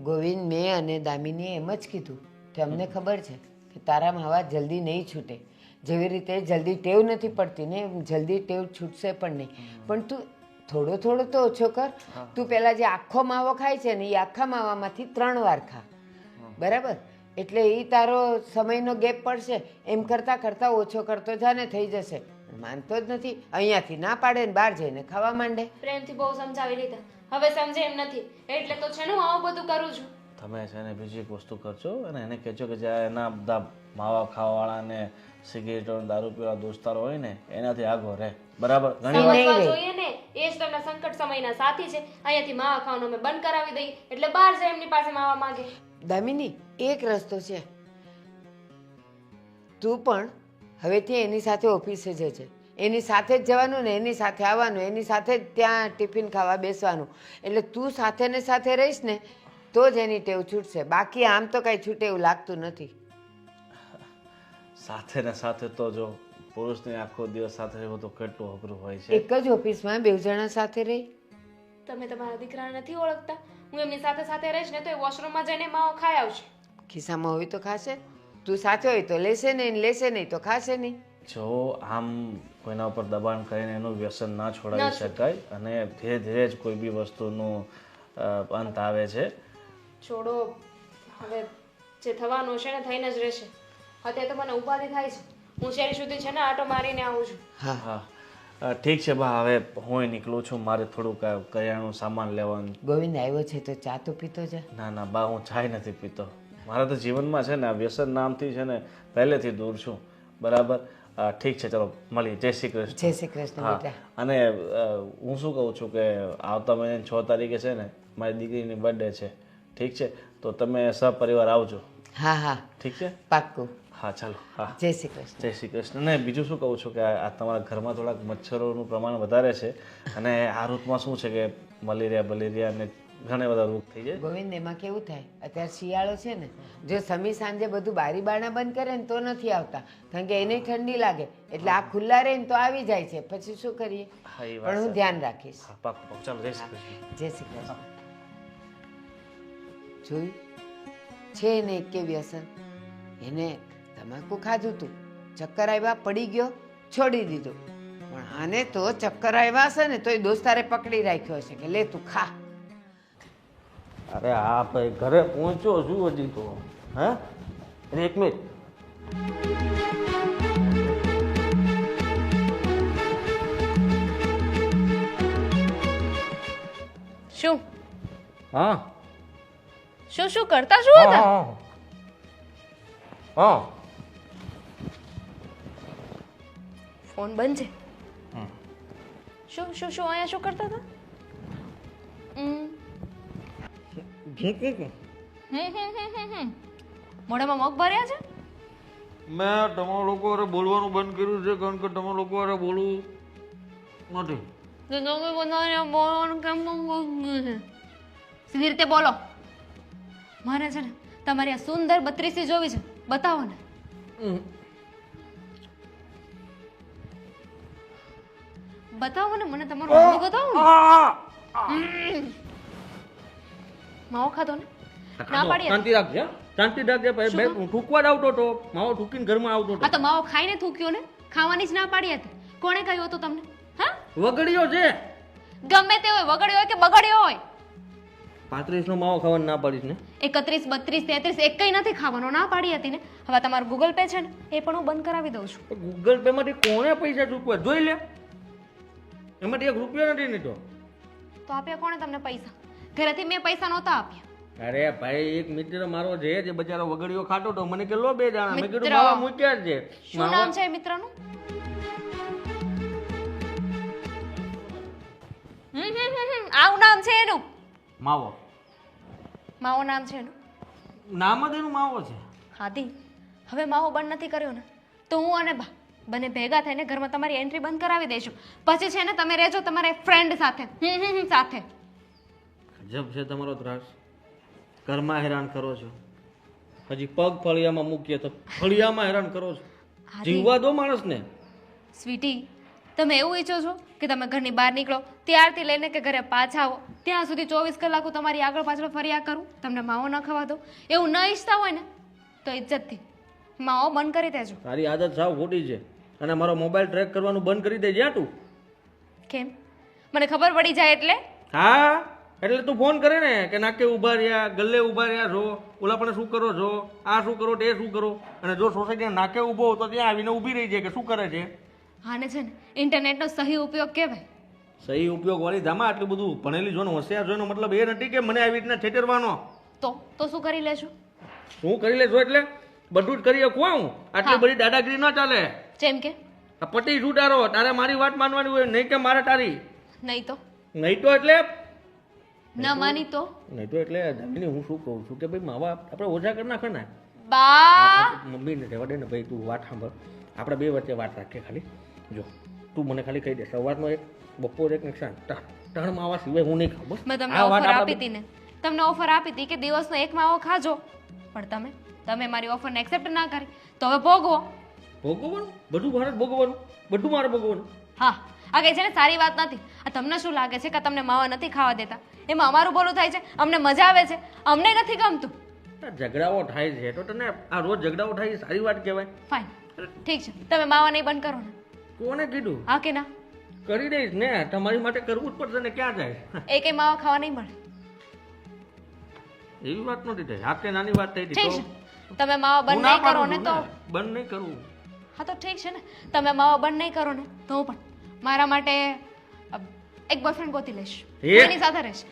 ગોવિંદ, મેં અને દામિનીએ એમ જ કીધું કે અમને ખબર છે કે તારા માવા જલ્દી નહીં છૂટે. જેવી રીતે જલ્દી ટેવ નથી પડતી ને એમ જલ્દી ટેવ છૂટશે પણ નહીં. પણ તું થોડો તો ઓછો કર. તું પહેલાં જે આખો માવો ખાય છે ને એ આખા માવામાંથી 3 વાર ખા, બરાબર? એટલે એ તારો સમયનો ગેપ પડશે. એમ કરતાં ઓછો કરતો જાને થઈ જશે. માનતો જ નથી, અહીંયાથી ના પાડે ને બહાર જઈને ખાવા માંડે.
પ્રેમથી બહુ સમજાવી લીધા, હવે સમજે એમ નથી, એટલે તો છે ને હું આવું બધું કરું છું.
તમે છે ને બીજી એક વસ્તુ કરજો અને એને કહેજો કે જ્યાં એના બધા માવા ખાવાવાળા ને સિગરેટો, દારૂ પીવા દોસ્તારો હોય ને એનાથી આગળ રહે, બરાબર? ઘણી વાર
સમજવા જોઈએ ને એ જ તમને સંકટ સમયના સાથી છે. અહીંયાથી માવા ખાવાનું અમે બંધ કરાવી દઈએ એટલે બહાર જાય એમની પાસે માવા માંગે.
દામિની એક રસ્તો છે, તું પણ હવેથી એની સાથે ઓફિસે જજે. એની સાથે જ જવાનું ને એની સાથે આવવાનું, એની સાથે જ ત્યાં ટિફિન ખાવા બેસવાનું. એટલે તું સાથે ને સાથે રહીશ ને તો જ એની ટેવ છૂટશે. બાકી આમ તો કાંઈ છૂટે એવું લાગતું નથી.
સાથે ને સાથે તો જો પુરુષને આખો દિવસ સાથે રહેવું તો કેટલું અઘરું હોય છે.
એક જ ઓફિસમાં બે જણા સાથે રહી.
તમે તમારા દીકરાને નથી ઓળખતા? હું એમની સાથે સાથે રહીશ ને તો એ વોશરૂમમાં જઈને માવો ખાઈ આવશે.
ખિસ્સામાં હોય તો ખાશે, તું સાથે હોય તો લેશે નહીં, લેશે નહીં તો ખાશે નહીં.
જો આમ કોઈના ઉપર દબાણ કરીને એનું વ્યસન ના છોડાવી શકાય અને ધીરે ધીરે જ કોઈ બી વસ્તુનું અંત આવે છે.
છોડો, હવે જે થવાનું છે ને થઈને જ રહેશે. અત્યારે તો મને ઉપાધિ થાય છે. હું શેરી સુધી છે ને આટો મારીને આવું છું.
હા
હા ઠીક છે બા, હવે હું નીકળું છું. મારે થોડુંક કરિયાણું સામાન લેવાનું.
ગોવિંદ આવ્યો છે તો ચા તો પીતો જા.
ના ના બા, હું ચાય નથી પીતો. મારા તો જીવનમાં છે ને આ વ્યસન નામથી છે ને પહેલેથી દૂર છું. બરાબર, ઠીક છે, ચલો મળીએ. જય શ્રી કૃષ્ણ.
જય શ્રી કૃષ્ણ
હા,
બેટા.
અને હું શું કહું છું કે આવતા મહિને 6 તારીખે છે ને મારી દીકરીની બર્થડે છે. ઠીક છે, તો તમે સપરિવાર આવજો.
હા હા
ઠીક છે?
પાક્કું.
હા ચાલો. હા,
જય શ્રી કૃષ્ણ.
જય શ્રી કૃષ્ણ. અને બીજું શું કહું છું કે આ તમારા ઘરમાં થોડાક મચ્છરોનું પ્રમાણ વધારે છે અને આ ઋતુમાં શું છે કે મલેરિયા અને ઘણા બધા રોગ થઈ જાય.
ગોવિંદ એમાં કેવું થાય, અત્યારે શિયાળો છે ને, જો સમી સાંજે બધું બારી બારણા બંધ કરે ને તો નથી આવતા, કારણ કે એને ઠંડી લાગે. એટલે આ ખુલ્લા રહે ને તો આવી જાય છે. પછી શું કરીએ?
હા, એ વાત
પણ હું
સાચી.
ધ્યાન રાખીશ.
હા, પાક્કું પાક્કું. ચાલો, જય શ્રી કૃષ્ણ.
જય શ્રી કૃષ્ણ. જોયું છે ને એક કે વ્યસન. એને તમાકુ ખાધું તું, ચક્કર આવ્યા, પડી ગયો, છોડી દીધું. પણ આને તો ચક્કર આવ્યા હશે ને તોય દોસ્તારે પકડી રાખ્યો હશે કે લે તું ખા.
અરે હા ભાઈ, ઘરે પહોંચ્યો છું હજી તો. હે અરે એક મિનિટ.
શું
હા
શું શું કરતા શું હતા?
હા
ફોન બંધ છે. શું શું શું અહીંયા શું કરતા હતા? મોઢામાં મગ ભર્યા છે?
મેં તમારા લોકો હારે બોલવાનું બંધ કર્યું છે કારણ કે તમારા લોકો હારે બોલવું નથી.
તો તમે બધાને બોલવાનું કેમ બંધ છે? સીધી રીતે બોલો. મારે છે ને તમારી આ સુંદર 32 જોવી છે. બતાવો ને. બતાવો ને મને તમારું મોઢું બતાવો ને. માવો ખાધો ને? ના પાડી હતી.
શાંતિ રાખજે, હા? શાંતિ રાખજે. ભાઈ બે ઠૂકવા જ આવતો હતો, માવો ઠૂકીને ઘરમાં આવતો હતો.
આ તો માવો ખાઈને થૂક્યો ને. ખાવાની જ ના પાડી હતી. કોણે કહ્યું હતું તમને? હા,
વગડ્યો છે.
ગમે તે હોય, વગડ્યો હોય કે બગડ્યો હોય.
35 નો માવો ખાવાનું ના પાડીશ ને?
31, 32, 33 એક કઈ નથી ખાવાનો. ના પાડી હતી ને. હવે તમારું ગૂગલ પે છે ને એ પણ હું બંધ કરાવી દઉં છું.
ગૂગલ પે માંથી કોણે પૈસા ચૂકવા જોઈ લે. એમાંથી 1 રૂપિયો નથી નીકળ્યો.
તો આપ્યા કોણે તમને પૈસા? ઘરેથી મેં પૈસા નહોતા આપ્યા.
અરે ભાઈ, એક મિત્ર મારો છે જે બચારો વગડ્યો ખાતો તો મને કે લો 2 દાણા. મેં કીધું
મિત્ર.
માવા મૂક્યા જ છે.
શું નામ છે એ મિત્રનું? આવું નામ છે એનું?
માવો.
માવો નામ છે એનું?
નામ જ એનું માવો છે.
હાદી, હવે માવો બંધ નથી કર્યો ને તો હું અને બા બંને ભેગા થઈને ઘરમાં તમારી એન્ટ્રી બંધ કરાવી દઈશું. પછી છે ને તમે રહેજો તમારા ફ્રેન્ડ સાથે. સાથે.
ગજબ છે તમારો ત્રાસ. ઘરમાં હેરાન કરો છો, હજી પગ ફળિયામાં મૂકીએ તો ફળિયામાં હેરાન કરો છો. જીવવા દો માણસને.
સ્વીટી, તમે એવું ઈચ્છો છો કે તમે ઘરની બહાર નીકળો ત્યારથી લઈને કે ઘરે પાછા આવો ત્યાં સુધી 24 કલાક હું તમારી આગળ પાછળ ફર્યા કરું, તમને માવો ન ખવા દો? એવું ન ઈચ્છતા હોય ને તો ઇજ્જતથી માવો બંધ કરી દેજો.
તારી આદત સાવ ખોટી છે અને મારો મોબાઈલ ટ્રેક કરવાનું બંધ કરી દે જ્યાં તું.
કેમ? મને ખબર પડી જાય એટલે?
હા, એટલે તું ફોન કરે ને કે નાકે ઊભા રહ્યા, ગલ્લે ઊભા રહ્યા છો, ઓલા પણ શું કરો છો, આ શું કરો, તે શું કરો. અને જો સોસાયટીના નાકે ઊભો હોય તો ત્યાં આવીને ઊભી રહી જાય કે શું કરે છે.
આને છે ને ઇન્ટરનેટનો સહી ઉપયોગ કહેવાય.
સહી ઉપયોગ વાળી ધામા આટલું બધું ભણેલી જો ને હોશિયાર જોઈનો મતલબ એ નથી કે મને આવી રીતના ઠેઠરવાનો.
તો શું કરી લેશો?
શું કરી લેશો એટલે બધું જ કરી શકું હું. આટલી બધી દાદાગીરી ન ચાલે.
જેમ કે?
આ પટી છૂટારો, તારે મારી વાત માનવાની હોય નહીં કે મારે તારી.
નહીં તો
નહીં તો એટલે
ન માની તો
નહીં તો એટલે દામિની હું શું કહું છું કે ભાઈ માવા આપણે ઓછા કરી નાખે ને
બા
મમ્મીને રહેવા દે ને ભાઈ તું વાત સાંભળ આપણે બે વચ્ચે વાત રાખીએ ખાલી જો તું મને ખાલી કહી દે સવારનો એક બપોર એક ને સાંજ ત્રણ માવા સિવાય હું નહીં ખાઉં બસ
મેં તમને
આ વાત
ઓફર
આપણા
આપી હતી ને તમને ઓફર આપી હતી કે દિવસનો એક માવો ખાજો પણ તમે મારી ઓફરને એક્સેપ્ટ ના કરી તો હવે ભોગવો
ભોગવવાનું બધું મારે જ ભોગવવાનું બધું મારે ભોગવવાનું
હા આ કઈ છે ને સારી વાત નથી આ તમને શું લાગે છે કે તમને માવા નથી ખાવા દેતા એમાં અમારું બોલું થાય છે અમને મજા આવે છે અમને નથી ગમતું
આ ઝઘડાઓ થાય છે તો તને આ રોજ ઝઘડાઓ થાય એ સારી વાત કહેવાય
ફાઇન ઠીક છે તમે માવા નહીં બંધ કરો ને
કોને કીધું
હા કે ના
કરી દઈશ ને તમારી માટે કરવું જ પડશે ને ક્યાં જાય
એ કઈ માવા ખાવા નહીં મળે
એવી વાત નથી થઈ આ કે નાની વાત થઈ
ઠીક
હતી
છે તમે માવા
હું
બંધ
ના
નહીં કરો
પાડું
ને
છું
તો
ને. બંધ નહીં કરવું
હા તો ઠીક છે ને તમે માવા બંધ નહીં કરો ને તો હું પણ મારા માટે એક બોયફ્રેન્ડ ગોતી લઈશ
એ?
એની સાથે રહીશ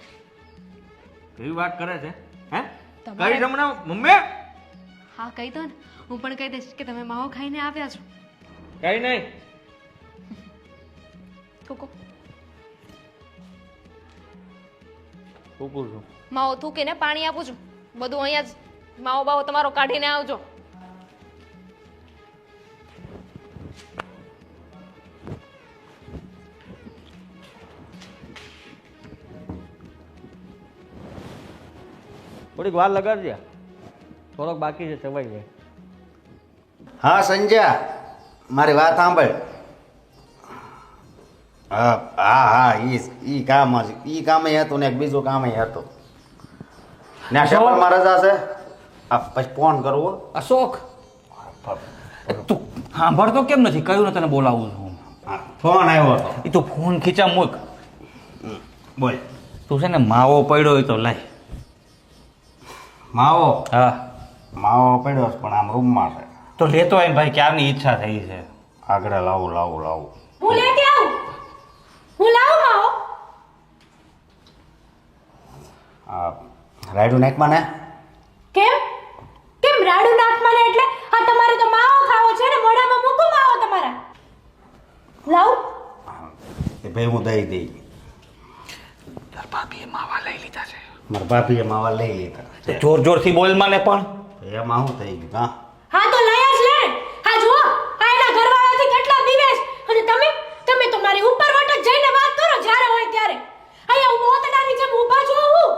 એવી વાત કરે છે હે
તમારે-
કઈ તમને મમ્મી
હા કહી દો ને હું પણ કહી દઈશ કે તમે માવો ખાઈને આવ્યા છો
કઈ નહીં
થૂકો
કુકુર છું
માવો થૂકીને પાણી આપું છું બધું અહીંયા જ માવો બાવો તમારો કાઢીને આવજો
થોડીક વાર લગાડજે થોડોક બાકી છે સવાઈ જાય
હા સંજ્યા મારી વાત સાંભળ હા હા હા ઈ કામ જ ઈ કામે હતું ને એક બીજું કામે હતું ને આ શેપરમાં રજા છે આ પછી ફોન કરવો
અશોક તું સાંભળતો કેમ નથી કયું ને તને બોલાવું છું
ફોન આવ્યો હતો
એ તું ફોન ખીચા મૂક
બોલ
તું છે ને માવો પડ્યો હોય તો લાય
માવો
હા
માવો પડ્યો છે પણ આમ રૂમમાં છે
તો લેતો આય ભાઈ ક્યારની ઈચ્છા થઈ છે
આગળ લાવું
હું લેતી આવું હું લાવું માવો
આ રાયડું નાખમાં ને
કેમ કેમ રાડું નાખવાને એટલે આ તમારે તો માવો ખાવો છે ને મોઢામાં મૂકો માવો તમારા લાવ
એ ભાઈ હું દઈ દઈ
તાર ભાભીએ માવા લઈ લીધા છે
મારા ભાભીએ માવા લઈ લીધા
તો જોર જોરથી બોલ મને પણ
એમાં શું થઈ ગયું હા
હા તો લઈ જ લે હા જુઓ આ એના ઘરવાળાથી કેટલા દિવસ અને તમે તો મારી ઉપર વટક જઈને વાત કરો જ્યારે હોય ત્યારે અહીંયા હું મોતડાની જેમ ઊભા છો હું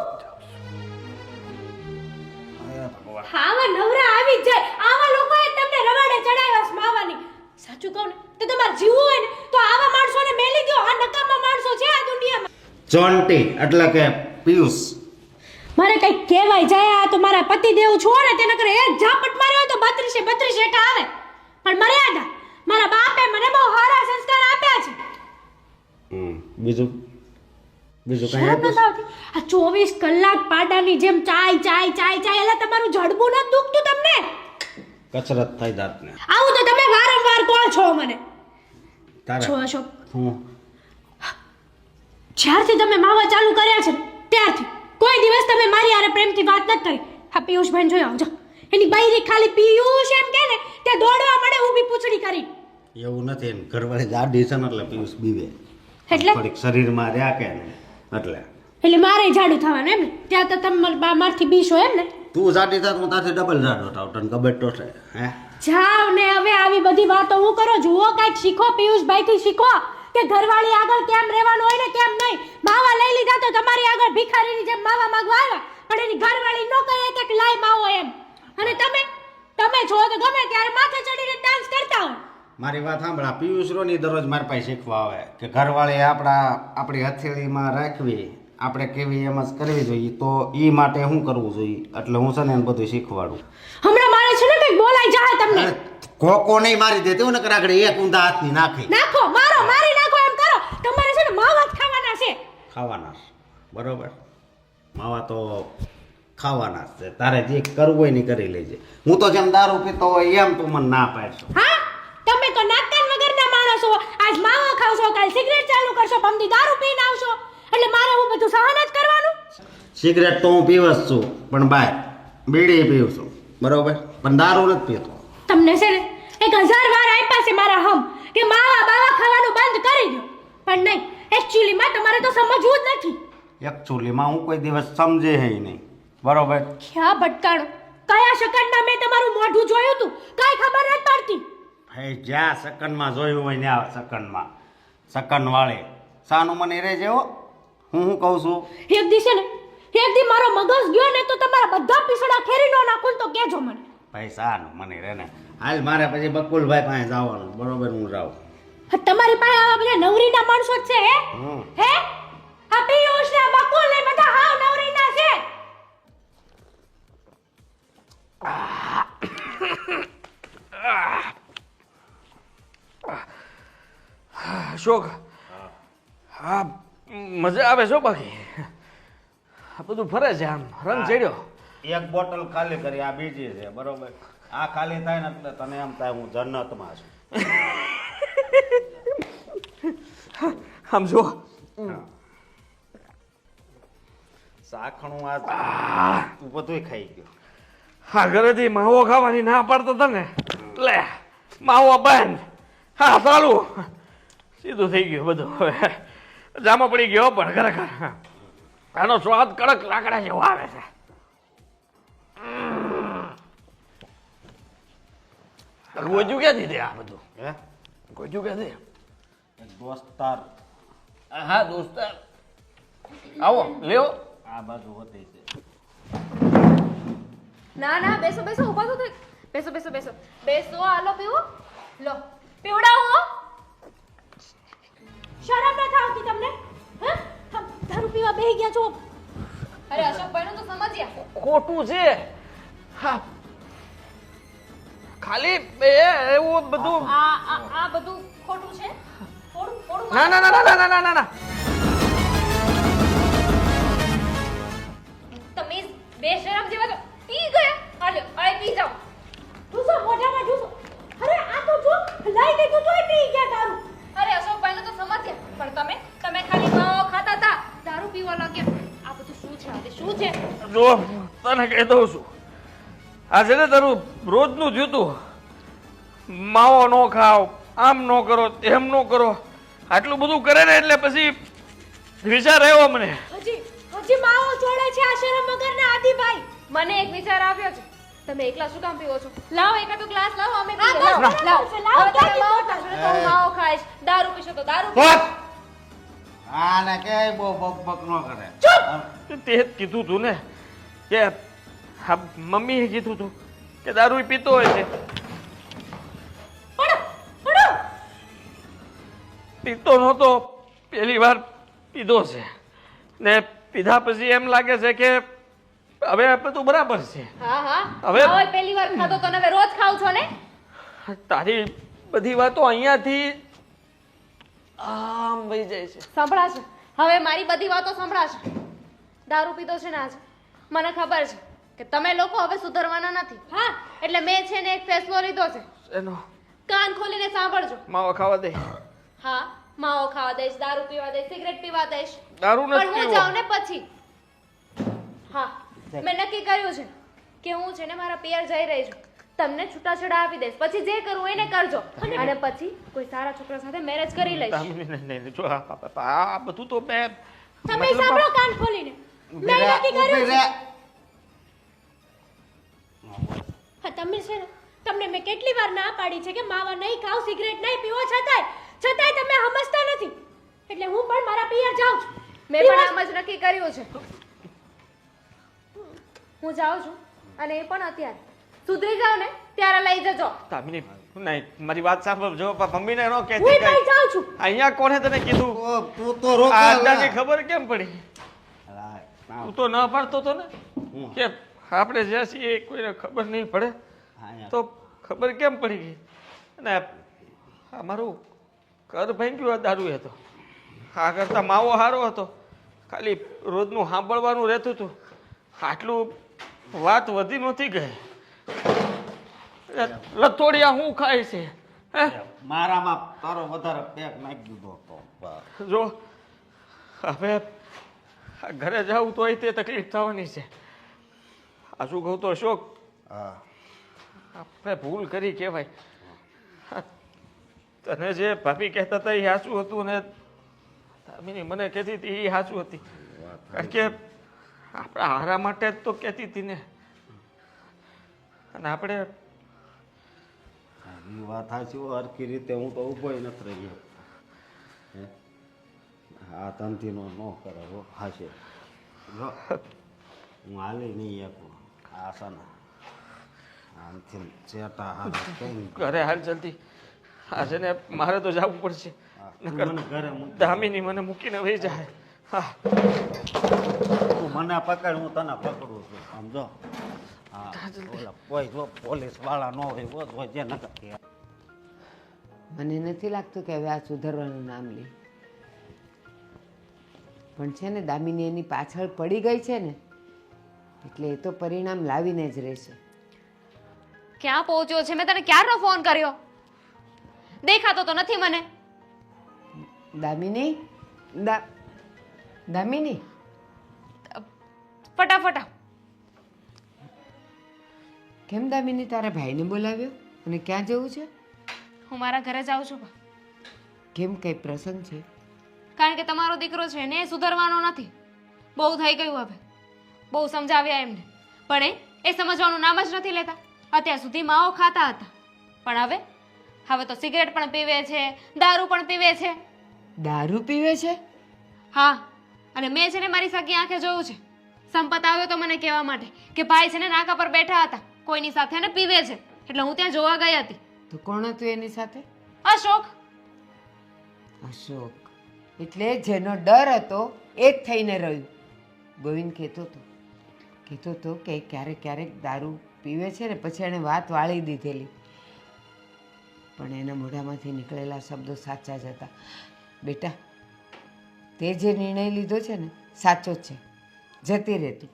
આવા નવરા આવી જ જાય આવા લોકોએ તમને રવાડે ચડાવ્યા છે માવાની સાચું કહું ને તો તમારે જીવવું હોય ને તો આવા માણસોને મેલી દો આ નકામા માણસો છે આ દુનિયામાં
ચોંટી એટલે કે પિયુષ
મારે કઈ કહેવાય જાય આ તો મારા પતિદેવ છો ને તેના કરે એક ઝાપટ માર્યો હોય તો 32 હેઠા આવે પણ મર્યાદા મારા બાપે મને બહુ સારા સંસ્કાર આપ્યા છે
બીજું કઈ
શરમ નથી આવતી? આ 24 કલાક પાડાની જેમ ચાય એટલે તમારું જડબું નથી દુખતું તમને
કસરત થઈ જાતને
આવું તો તમે વારંવાર કહો છો મને
તારે
છો અશોક
હું
જ્યારથી તમે માવા ચાલુ કર્યા છે ને, ત્યારથી કોઈ દિવસ તમે મારી હારે પ્રેમથી વાત નથી કરી હા પિયુષભાઈ જોઈ આવજો એની બાયરી ખાલી પિયુષ એમ કે ને તે દોડવા મળે ઊભી પૂછડી કરી
એવું નથી એમ ઘરવાળી જાડી છે ને એટલે પિયુષ બીવે
એટલે
થોડીક શરીરમાં રહ્યા કે ને એટલે
એટલે મારે જાડું થવાનું એમ ને ત્યાં તો તમે મારથી બીશો એમ ને
તું જાડી થાત હું તારથી ડબલ જાડો થાવ તને ખબર તો છે હે
જાવ ને હવે આવી બધી વાતો હું કરો જુઓ કાંઈક શીખો પિયુષભાઈ થી શીખો કે ઘરવાળી આગળ કેમ રહેવાનું હોય ને કેમ નહીં માવા લઈ લીધા તો તમારી આગળ ભિખારીની જેમ માવા માંગવા આવ્યા પણ એની ઘરવાળી નો કહે કે લાય માવો એમ અને તમે છો તો ગમે ત્યારે માથે ચડીને ડાન્સ કરતા હો
મારી વાત સાંભળ આ પિયુષ રોની દરરોજ મારી પાસે શીખવા આવે કે ઘરવાળી આપણી હથેળીમાં રાખવી આપણે કેવી એમ જ કરવી જોઈએ તો એ માટે શું કરવું જોઈએ એટલે હું છે ને એને બધું શીખવાડું
હમણાં મારે છે ને કંઈક બોલાઈ જાય તમને
અરે, કોકો નહીં મારી દેતી હું ને આગળ એક ઊંધા હાથની નાખી
નાખો મારો મારી નાખો એમ કરો તમારે છે ને માવા જ ખાવાના છે
ખાવાના છે. બરોબર માવા તો ખાવાના જ છે તારે જે કરવું હોય ને ઈ કરી લેજે હું તો જેમ દારૂ પીતો હોય એમ તું મને ના પાડશો
હા તમે તો નાકકાન વગરના માણસો આજ માવા ખાવશો કાલ સિગરેટ ચાલુ કરશો પમદી દારૂ પીને આવશો એટલે મારે હું બધું સહન જ કરવાનું
સિગરેટ તો હું પીવસ છું પણ બહાર બીડી પીવું છું બરોબર પણ દારૂ નથી પીતો
તમને છે ને 1000 વાર આપ્યા છે મારા હમ કે માવા બાવા ખાવાનું બંધ કરી દો પણ નહીં એકચ્યુઅલીમાં તમારે તો સમજવું જ નથી.
એકચ્યુઅલીમાં હું કોઈ દિવસ સમજે હે નહીં, બરોબર?
ક્યાં ભટકાણો? કયા સેકન્ડમાં મેં તમારું મોઢું જોયું તું કાંઈ ખબર નથી પડતી.
ભાઈ જ્યાં સેકન્ડમાં જોયું હોય ત્યાં સેકન્ડમાં સેકન્ડ વાળે સાનું મને રે જેવો હું કહું છું.
એક દી છે ને એક દી મારો મગજ ગયો ને તો તમારા બધા પીસડા ખેરી નો નાખું તો કહેજો મને.
ભાઈ સાનું મને રે ને હાલ મારે પછી બકુલભાઈ પાસે જવાનું, બરોબર? હું જાઉં.
હા, તમારી પાસે આવા બધા નવરીના માણસો જ છે હે?
હમ.
હે આ પિયુષ ને બકુલ ને બધા હાવ નવરીના છે.
શોક હા મજા આવે છો બાકી આ બધું ફરે છે આમ રંગ ચડ્યો.
એક બોટલ ખાલી કરી, આ બીજી છે, બરોબર? આ ખાલી થાય ને એટલે તને એમ થાય હું જન્નતમાં છું.
આમ જો
સાખણું આ તું બધુંય ખાઈ ગયો.
હા ઘરેથી માવો ખાવાની ના પાડતો હતા ને લે માવો બંધ હા ચાલુ સીધું થઈ ગયું બધું. હવે જામો પડી ગયો પણ ખરેખર આનો સ્વાદ કડક લાકડા જેવો આવે છે. ગોજુ ક્યાંથી દે આ બધું?
હે
ગોજુ ક્યાંથી?
એક દોસ્તાર
હા દોસ્તાર આવો લ્યો.
આ બાજુ હોતી છે.
ના ના બેસો બેસો ઊભા તો થઈ. બેસો બેસો બેસો બેસો હાલો પીવો લો પીવડાવો.
શરમ નથી આવતી તમને? હા દારૂ પીવા બેહી ગયા છો.
અરે અશોકભાઈ નું તો સમજ્યા.
ખોટું છે હા ખાલી એવું બધું
આ બધું ખોટું છે. થોડું થોડું
ના ના ના ના ના ના ના ના
તમે બેશરમ જેવા તો પી ગયા. હાલ્યો હવે પી જાઓ.
તું શું મોઢામાં ઢૂસો? અરે આ તો જો લઈ લીધું તોય પી ગયા દારૂ.
અરે અશોકભાઈ નું તો સમજ્યા પણ તમે ખાલી માવો ખાતા હતા દારૂ પીવા લાગ્યા. આ બધું શું છે? આ શું છે?
જો તને કહી દઉં છું આ છે ને તારું રોજનું જૂતું માવો નો ખાવ આમ નો કરો તેમ નો કરો આટલું બધું કરે ને એટલે પછી વિચાર આવ્યો મને.
હજી માવો જોડે છે આ શરમ વગરના આદિભાઈ.
મને એક વિચાર આવ્યો છે. તમે એકલા શું કામ પીવો છો? લાવો એકાદો ગ્લાસ લાવો અમે
આ
પીએ.
બસ
લાવો
છે,
લાવો.
લાવો,
હવે તમે માવો ખાશો ને તો હું માવો ખાઈશ. દારૂ પીશો તો દારૂ
બસ! આને કે બહુ બક ન કરે.
તે જ કીધું તું ને કે હા મમ્મીએ કીધું તું કે દારૂ પીતો હોય છે. પીતો નહોતો પહેલી વાર પીધો છે ને પીધા પછી એમ લાગે છે કે હવે બધું બરાબર છે.
હા હા
હવે-
હવે પહેલી વાર ખાધો તો ને હવે રોજ ખાવ છો ને.
તારી બધી વાતો અહીંયાથી આમ વહી જાય છે.
સંભળાશે હવે મારી બધી વાતો સંભળાશે. દારૂ પીધો છે ને આજે મને ખબર છે કે તમે લોકો હવે સુધરવાના નથી.
હા
એટલે મેં છે ને એક ફેસલો લીધો છે.
એનો
કાન ખોલીને સાંભળજો.
માવા ખાવા દે.
હા માવો ખાવા દઈશ, દારૂ પીવા દઈશ, સિગરેટ પીવા દઈશ,
દારૂ
પણ
નથી
હું
પીવો.
જાઉં ને પછી. હા મેં નક્કી કર્યું છે કે હું છે ને મારા પિયર જઈ રહી છું. તમને છૂટાછેડા આપી દઈશ, પછી જે કરવું એને કરજો અને પછી કોઈ સારા છોકરા સાથે મેરેજ કરી લઈશ.
નહીં, જો આ બધું તો મેં
તમે
મતલબ
સાંભળો કાન ખોલીને. મેં નક્કી કર્યું છે. હા તમે છે ને તમને મેં કેટલી વાર ના પાડી છે કે માવા નહીં ખાવ, સિગરેટ નહીં પીવો, છતાંય તમે સમજતા નથી. એટલે હું પણ મારા પિયર જાઉં છું.
મેં પણ આમ જ નક્કી કર્યું છે. હું જાઉં છું અને એ પણ અત્યારે સુધરી જાવ ને ત્યારે લઈ જજો.
તામિની નહીં મારી વાત સાંભળજો મમ્મીને નો
હું
કહેતી
પણ
કઈ
જાઉં છું.
અહીંયા કોને તને કીધું
તું તો રોક.
આ અંદાજે ખબર કેમ પડી? તું તો ન પાડતો તો ને કે આપણે જે છીએ એ કોઈને ખબર નહીં પડે તો ખબર કેમ પડી ગઈ? અને અમારું ઘર ભાંગ્યું આ દારૂ હતો. આ કરતા માવો સારો હતો. ખાલી રોજનું સાંભળવાનું રહેતું હતું. આટલું વાત વધી નહોતી ગઈ. લથોડિયા હું ખાય છે હે?
મારામાં તારો વધારે પેક નાખી દીધો હતો.
જો હવે આ ઘરે જાવું તોય તે તકલીફ થવાની છે. આ શું કહું તો અશોક
હા
આપણે ભૂલ કરી કહેવાય. તને જે ભાભી કહેતા હતા એ સાચું હતું ને દામિની મને કહેતી હતી એ સાચું હતી કારણ કે આપણા હારા માટે જ તો કહેતી હતી ને અને આપણે
એ વાત સાચી હોય હરખી રીતે હું તો ઊભો નથી રહ્યો હે આ તંતીનો ન કરે હો હાશે જો હું હાલી નહીં એકું આસાના આમથી ચેટા હારા કઈ
ઘરે હાલ જલ્દી આજે ને મારે તો જવું પડશે
મને ઘરે મૂકી
દામિની મને મૂકીને વહી જાય હા
તું મને પકડ હું તને પકડું છું સમજો હા ઓલા કોઈ જો પોલીસ વાળા ન હોય બહુ હોય જે નકર
મને નથી લાગતું કે હવે આ સુધરવાનું નામ લે પણ છે ને દામિની એની પાછળ પડી ગઈ છે ને એટલે એ તો પરિણામ લાવીને જ રહેશે.
ક્યાં પહોંચ્યો છે? મેં તને ક્યારનો ફોન કર્યો, દેખાતો તો નથી મને.
દામિની દામિની
ફટાફટ આવ.
કેમ દામિની તારા ભાઈને બોલાવ્યો અને ક્યાં જવું છે?
હું મારા ઘરે જાઉં છું.
કેમ કઈ પ્રસંગ છે?
કારણ કે તમારો દીકરો છે ને એ સુધરવાનો નથી. બહુ થઈ ગયું હવે, બહુ સમજાવ્યા એમને, પણ એ સમજવાનું નામ જ નથી લેતા. અત્યાર સુધી માવો ખાતા હતા, પણ હવે તો સિગરેટ પણ પીવે છે, દારૂ પણ પીવે છે.
દારૂ પીવે છે?
હા, અને મેં છે ને મારી સગી આંખે જોયું છે. સંપત આવ્યો તો મને કહેવા માટે કે ભાઈ છે ને નાકા પર બેઠા હતા, કોઈની સાથે ને પીવે છે, એટલે હું ત્યાં જોવા ગઈ હતી.
તો કોણ હતું એની સાથે?
અશોક.
અશોક એટલે જેનો ડર હતો એ જ થઈને રહ્યું. ગોવિંદ કહેતો હતો કે ક્યારેક ક્યારેક દારૂ પીવે છે ને પછી એણે વાત વાળી દીધેલી, પણ એના મોઢામાંથી નીકળેલા શબ્દો સાચા જ હતા. બેટા, તે જે નિર્ણય લીધો છે ને સાચો જ છે. જતી રહેતું,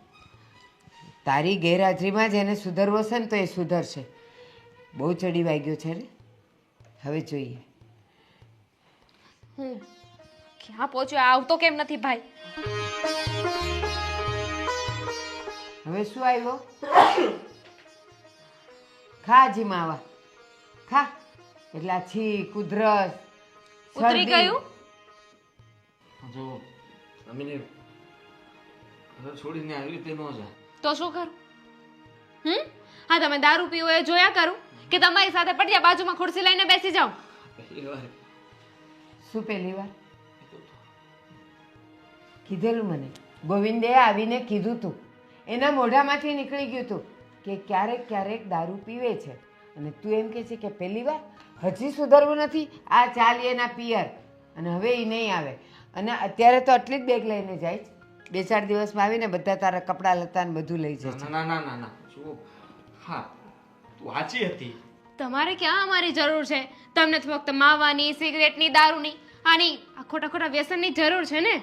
તારી ગેરહાજરીમાં જ એને સુધરવો છે ને તો એ સુધરશે. બહુ ચડી વાગ્યો છે ને, હવે જોઈએ.
હું ક્યાં પહોંચ્યો? આવતો કેમ નથી ભાઈ?
હવે શું આવ્યો? ખા જી માવા ખા, એટલે આ છીંક ઉધરસ
ઉતરી
શરદી.
ગયું?
જો દામિની ઘર છોડીને આવી રીતે ન જાય.
તો શું કરું? હા, તમે દારૂ પીવો એ જોયા કરું કે તમારી સાથે પટિયા બાજુમાં ખુરશી લઈને બેસી જાઉં?
પહેલી વાર
શું પહેલી વાર કીધેલું? મને ગોવિંદે આવીને કીધું તું, એના મોઢામાંથી નીકળી ગયું તું કે ક્યારેક ક્યારેક દારૂ પીવે છે, અને તું એમ કહે છે કે પહેલી વાર? હજી સુધરવું નથી? આ ચાલી એના પિયર, અને હવે એ નહીં આવે. અને અત્યારે તો આટલી જ બેગ લઈને જાય છે, 2-4 દિવસમાં આવીને બધા તારા કપડાં લતા ને બધું લઈ જશે.
ના ના ના ના જુઓ, હા તું સાચી હતી.
તમારે ક્યાં અમારી જરૂર છે? તમને તો ફક્ત માવાની, સિગરેટની, દારૂની, આની આ ખોટા વ્યસનની જરૂર છે ને.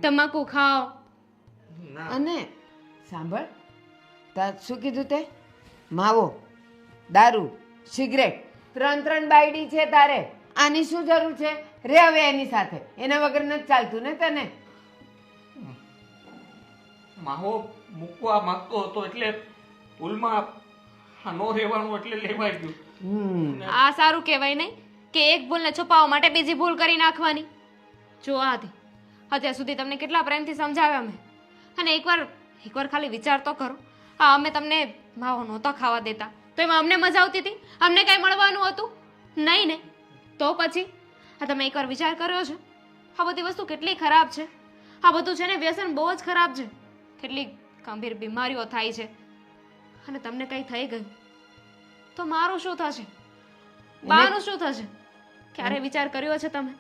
તમાકુ ખાઓ.
ના
અને સાંભળ, તા શું કીધું તે? માવો, દારૂ, સિગરેટ, 3 બાયડી છે તારે. આની શું જરૂર છે? રે હવે એની સાથે, એના વગર નથી ચાલતું ને તને.
માવો મૂકવા માંગતો હતો એટલે ભૂલમાં નો રહેવાનું એટલે લેવાઈ ગયું.
આ સારું કહેવાય નહીં કે એક ભૂલને છુપાવવા માટે બીજી ભૂલ કરી નાખવાની. જો આથી અત્યાર સુધી તમને કેટલા પ્રેમથી સમજાવ્યા મેં, અને એકવાર ખાલી વિચાર તો કરો. હા, અમે તમને માવો નહોતા ખાવા દેતા તો એમાં અમને મજા આવતી હતી? અમને કાંઈ મળવાનું હતું નહીં ને? તો પછી આ તમે એકવાર વિચાર કર્યો છે? આ બધી વસ્તુ કેટલી ખરાબ છે. આ બધું છે ને વ્યસન બહુ જ ખરાબ છે. કેટલી ગંભીર બીમારીઓ થાય છે, અને તમને કંઈ થઈ ગયું તો મારું શું થશે? બાનું શું થશે? ક્યારે વિચાર કર્યો છે તમે?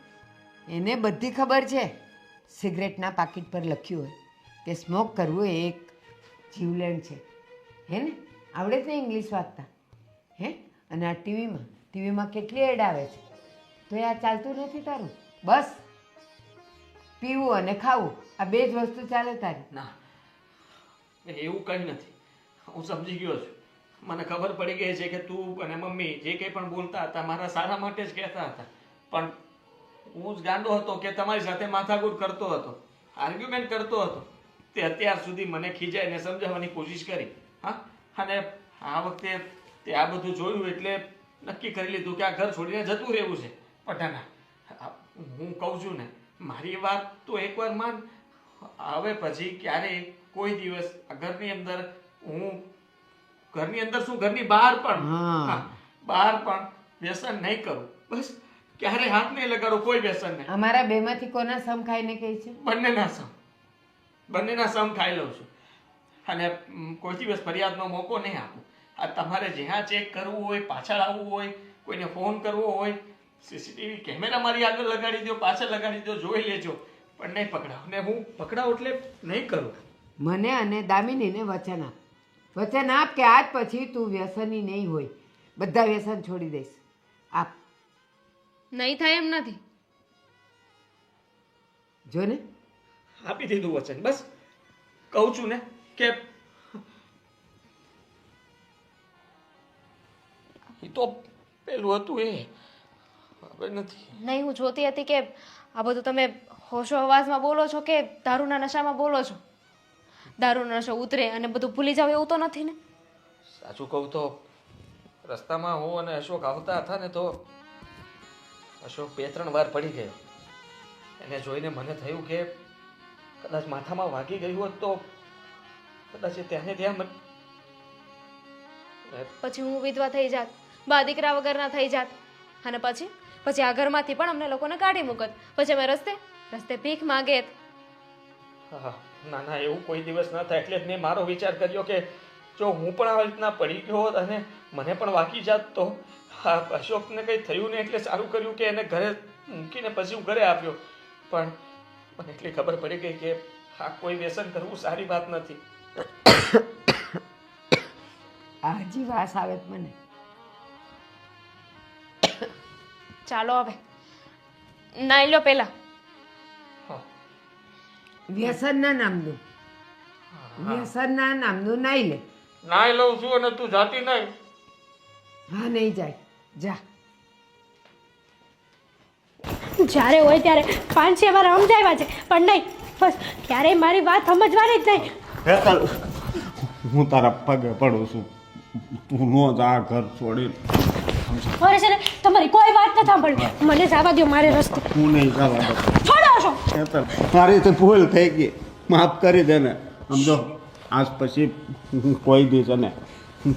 એને બધી ખબર છે. સિગરેટના પાકીટ પર લખ્યું હોય કે સ્મોક કરવું એ એક જીવલેણ છે. હે ને? આવડે જ ને ઇંગ્લિશ વાંચતા? હે? અને આ ટીવીમાં કેટલી એડ આવે છે, તો એ આ ચાલતું નથી તારું? બસ પીવું અને ખાવું, આ 2 જ વસ્તુ ચાલે તારી.
ના એવું કંઈ નથી, હું સમજી ગયો છું. મને ખબર પડી ગઈ છે કે તું અને મમ્મી જે કંઈ પણ બોલતા હતા મારા સારા માટે જ કહેતા હતા, પણ હું જ ગાંડો હતો કે તમારી સાથે માથાકૂટ કરતો હતો, આર્ગ્યુમેન્ટ કરતો હતો. તે અત્યાર સુધી મને ખીજાઈને સમજાવવાની કોશિશ કરી. હા, અને આ વખતે તે આ બધું જોયું એટલે નક્કી કરી લીધું કે આ ઘર છોડીને જતું રહેવું છે. પટાના હું કહું છું ને મારી વાત તો એકવાર માન. હવે પછી ક્યારેય કોઈ દિવસ આ ઘરની અંદર હું ઘરની અંદર શું ઘરની બહાર પણ હા, બહાર પણ વ્યસન નહીં કરું. બસ ક્યારે હાથ નહીં લગાડું કોઈ વ્યસન નહીં.
અમારા બેમાંથી કોના સમ ખાઈને કહે છે?
બંનેના સમ ખાઈ લઉં છું અને કોઈ દિવસ ફરિયાદનો મોકો નહીં આપું. આ તમારે જ્યાં ચેક કરવું હોય, પાછળ આવવું હોય, કોઈને ફોન કરવો હોય, સીસીટીવી કેમેરા મારી આગળ લગાડી દો, પાછળ લગાડી દો, જોઈ લેજો, પણ નહીં પકડાવ. ને હું પકડાવ એટલે નહીં કરું.
મને અને દામિનીને વચન આપ. વચન આપ કે આજ પછી તું વ્યસની નહીં હોય, બધા વ્યસન છોડી દઈશ. આપ.
નહીં થાય એમ નથી.
જો ને,
આપી દીધું વચન. બસ કહું છું ને કે એ તો પેલું હતું એ હવે નથી.
નહીં, હું જોતી હતી કે આ બધું તમે હોશો અવાજમાં બોલો છો કે દારૂના નશામાં બોલો છો. દારૂનો નશો ઉતરે અને બધું ભૂલી જાવ એવું તો નથી ને?
સાચું કહું તો રસ્તામાં હું અને અશોક આવતા હતા ને તો અશોક 2-3 વાર પડી ગયો. એને જોઈને મને થયું કે કદાચ માથામાં વાગી ગયું હોત તો કદાચ એ ત્યાં ને ત્યાં
પછી હું વિધવા થઈ જાત, બા દીકરા વગરના થઈ જાત, અને પછી આ ઘરમાંથી પણ અમને લોકોને કાઢી મૂકત. પછી અમે રસ્તે ભીખ માંગેત.
હા, ના ના, એવું કોઈ દિવસ ન થાય. એટલે જ મેં મારો વિચાર કર્યો કે જો હું પણ આવી રીતના પડી ગયો હોત અને મને પણ વાગી જાત તો હા, અશોકને કંઈ થયું ને એટલે સારું કર્યું કે એને ઘરે મૂકીને પછી હું ઘરે આવ્યો. પણ મને એટલી ખબર પડી ગઈ કે આ કોઈ વ્યસન કરવું સારી વાત નથી.
આ હજી વાસ આવે છે મને.
ચાલો હવે નાઈ લો પેલા.
વ્યસનના નામનું નાઈ લે.
નાઈ લઉં છું અને તું જાતી નહીં.
હા, નહીં જાય. જા.
જ્યારે હોય ત્યારે 5-6 વાર સમજાવ્યા છે પણ નહીં, બસ ક્યારેય મારી વાત સમજવાની જ નહીં.
હેતલ, હું તારા પગે પડું છું, તું નો જા ઘર છોડી.
મારે છે ને તમારી કોઈ વાત ન સાંભળવી. મને જવા દો મારે રસ્તે.
હું નહીં જવા દઉં.
છોડો છો.
હેતલ, મારી તો ભૂલ થઈ ગઈ, માફ કરી દે ને. સમજો, આજ પછી હું કોઈ દિવસ ને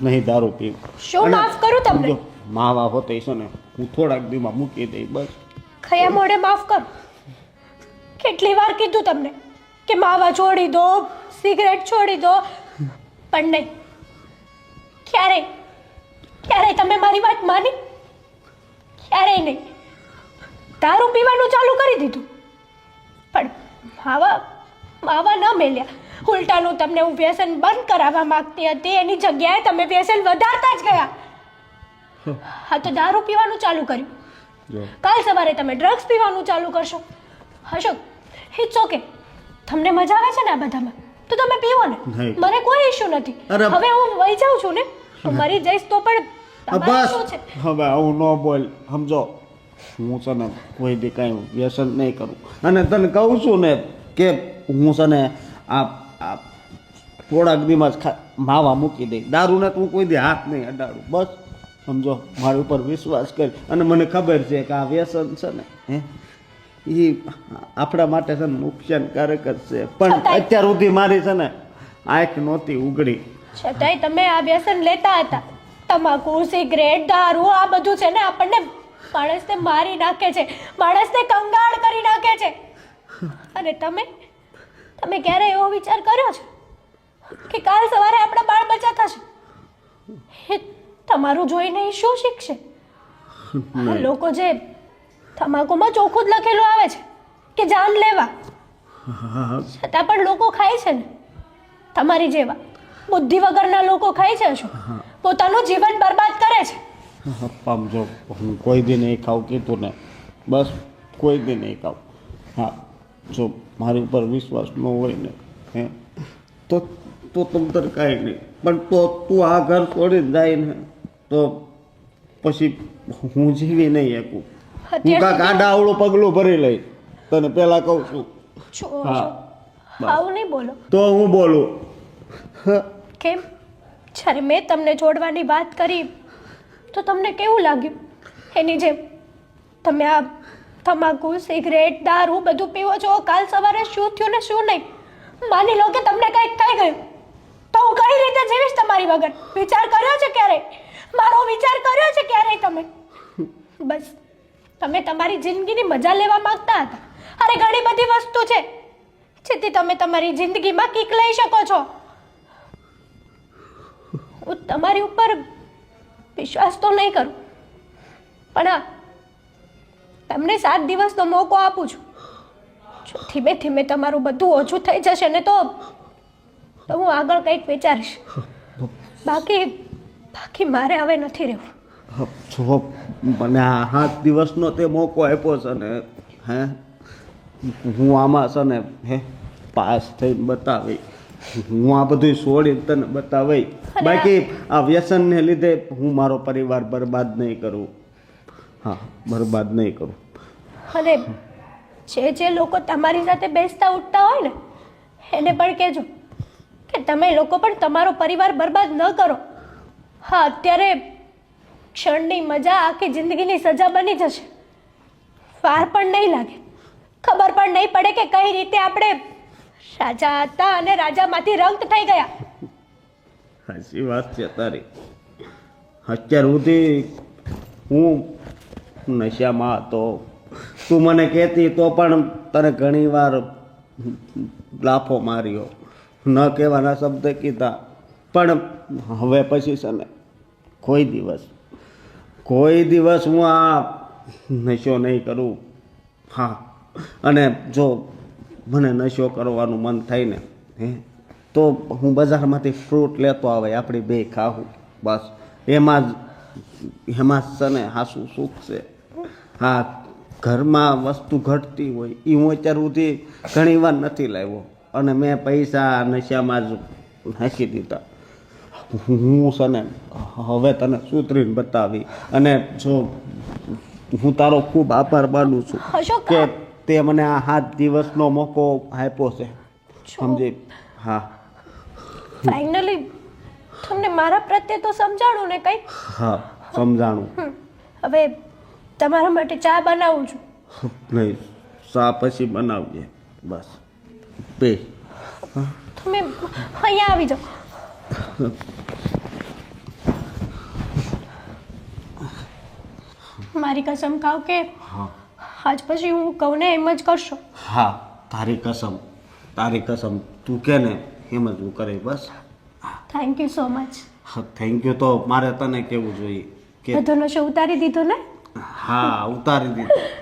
નહીં દારૂ પીવું.
શું માફ કરું તમને?
સમજો, માવા હોતે છે ને હું થોડાક દીમાં મૂકી દઈ. બસ
ખયા મોઢે માફ કરો. કેટલી વાર કીધું તમને કે માવા છોડી દો, સિગરેટ છોડી દો, પણ નહીં. ક્યારેય તમે મારી વાત માની? ક્યારેય નહીં. દારૂ પીવાનું ચાલુ કરી દીધું પણ માવા ન મેલ્યા. ઉલટાનું તમને હું વ્યસન બંધ કરાવવા માંગતી હતી, એની જગ્યાએ તમે વ્યસન વધારતા જ ગયા. હા, તો દારૂ પીવાનું ચાલુ કર્યું.
જો
કાલ સવારે તમે ડ્રગ્સ પીવાનું ચાલુ કરશો. Ashok, it's okay. તમને મજા આવે છે ને આ બધામાં તો તમે પીવો ને,
નહીં.
મને કોઈ ઇશ્યુ નથી.
અરે.
હવે હું વહી જાઉં છું ને, તો મરી જઈશ તો પણ તમારે શું છે?
હવે આવું ન બોલ. સમજો, હું છે ને કોઈ દી કાંઈ વ્યસન નહીં કરું. અને તને કહું છું ને કે હું છે ને આ થોડાક દીમાં જ માવા મૂકી દઈ. દારૂને તું કોઈ દી હાથ નહીં અડાડું. બસ સમજો, મારી ઉપર વિશ્વાસ કર. અને મને ખબર છે કે આ વ્યસન છે ને એ આપણા માટે છે ને નુકસાનકારક જ છે. પણ અત્યાર સુધી મારી છે ને આંખ નહોતી ઉઘડી.
છતાંય તમે આ વ્યસન લેતા હતા. તમાકુ, સિગરેટ, દારૂ, આ બધું છે ને આપણને માણસને મારી નાખે છે, માણસને કંગાળ કરી નાખે છે. અને તમે ક્યારે એવો વિચાર કર્યો છે કે કાલ સવારે આપણા બાળ બચ્ચા થશે? એ તમારું જોઈને એ શું શીખશે? આ લોકો જે તમાકુમાં ચોખ્ખું જ લખેલું આવે છે કે જાન લેવા, છતાં પણ લોકો ખાય છે ને તમારી જેવા બુદ્ધિ વગરના લોકો ખાય છે. શું પોતાનું જીવન બરબાદ કરે છે.
સમજો, હું કોઈ દી નહીં ખાઉં કીધું ને, બસ કોઈ દી નહીં ખાઉં. હા, જો મારી ઉપર વિશ્વાસ ન હોય ને તો તમ તાર કાંઈ નહીં. પણ તો તું આ ઘર છોડીને જાય ને તો પછી હું જીવી નહીં શકું. હું કાંક આડા આવડું પગલું ભરી લઈ તને પહેલાં કહું છું. હા,
આવું નહીં બોલો.
તો હું બોલું.
કેમ? જ્યારે મેં તમને છોડવાની વાત કરી તો તમને કેવું લાગ્યું? એની જેમ તમે આ તમાકુ સિગરેટ દારૂ બધું પીવો છો કાલ સવારે શું થયું ને શું નહીં માની લો કે તમને કંઈક થઈ ગયું તો હું કઈ રીતે જીવીશ તમારી વગર વિચાર કર્યો છે ક્યારેય મારો વિચાર કર્યો છે ક્યારેય તમે બસ તમે તમારી જિંદગીની મજા લેવા માંગતા હતા અરે ઘણી બધી વસ્તુ છે જેથી તમે તમારી જિંદગીમાં કિક લઈ શકો છો હું તમારી ઉપર વિશ્વાસ તો નહીં કરું પણ હા તમને 7 દિવસનો મોકો આપું છું જો ધીમે ધીમે તમારું બધું ઓછું થઈ જશે ને તો હું આગળ કંઈક વિચારીશ બાકી મારે હવે નથી રહેવું
જો મને આ 7 દિવસનો તે મોકો આપ્યો છે ને હે હું આમાં છે ને હે પાસ થઈને બતાવી હું આ બધું છોડીને તને બતાવી બાકી આ વ્યસનને લીધે હું મારો પરિવાર બરબાદ નહીં કરું હા બરબાદ નહીં કરું
અને જે લોકો તમારી સાથે બેસતા ઉઠતા હોય ને એને પણ કહેજો કે તમે લોકો પણ તમારો પરિવાર બરબાદ ન કરો હા અત્યારે ક્ષણની મજા આખી જિંદગીની સજા બની જશે વાર પણ નહીં લાગે ખબર પણ નહીં પડે કે કઈ રીતે આપણે રાજા હતા અને રાજામાંથી રંક થઈ ગયા
સાચી વાત છે તારી અત્યાર સુધી હું નશામાં હતો તું મને કહેતી તો પણ તને ઘણી વાર લાફો માર્યો ન કહેવાના શબ્દ કીધા પણ હવે પછી છે ને કોઈ દિવસ હું આ નશો નહીં કરું હા અને જો મને નશો કરવાનું મન થાય ને હે તો હું બજારમાંથી ફ્રૂટ લેતો આવે આપણી બે ખાવું બસ એમાં જ છે ને હાસું સુખ છે હા ઘરમાં વસ્તુ ઘટતી હોય એ હું અત્યાર સુધી ઘણી વાર નથી લાવ્યો અને મેં પૈસા નશામાં જ નાખી દીધા હું છે ને હવે તને સુધરીને બતાવી અને જો હું તારો ખૂબ આભાર માનું છું
અશોક
કે તે મને આ 7 દિવસનો મોકો આપ્યો છે સમજી હા
ફાઇનલી તમને મારા પ્રત્યે તો સમજાણું ને કંઈક
હા સમજાણું
હવે તમારા માટે ચા બનાવું છું
નહીં ચા પછી બનાવજે બસ બે
તમે અહીંયા આવી જાઓ મારી કસમ ખાવ કે
હા
આજ પછી હું કહું ને એમ જ કરશો
હા તારી કસમ તું કે ને એમ જ હું કરે બસ
થેન્ક યુ સો મચ
હા થેન્ક યુ તો મારે તને કેવું જોઈએ કે
બધો નશો ઉતારી દીધો ને
હા ઉતારી દીધું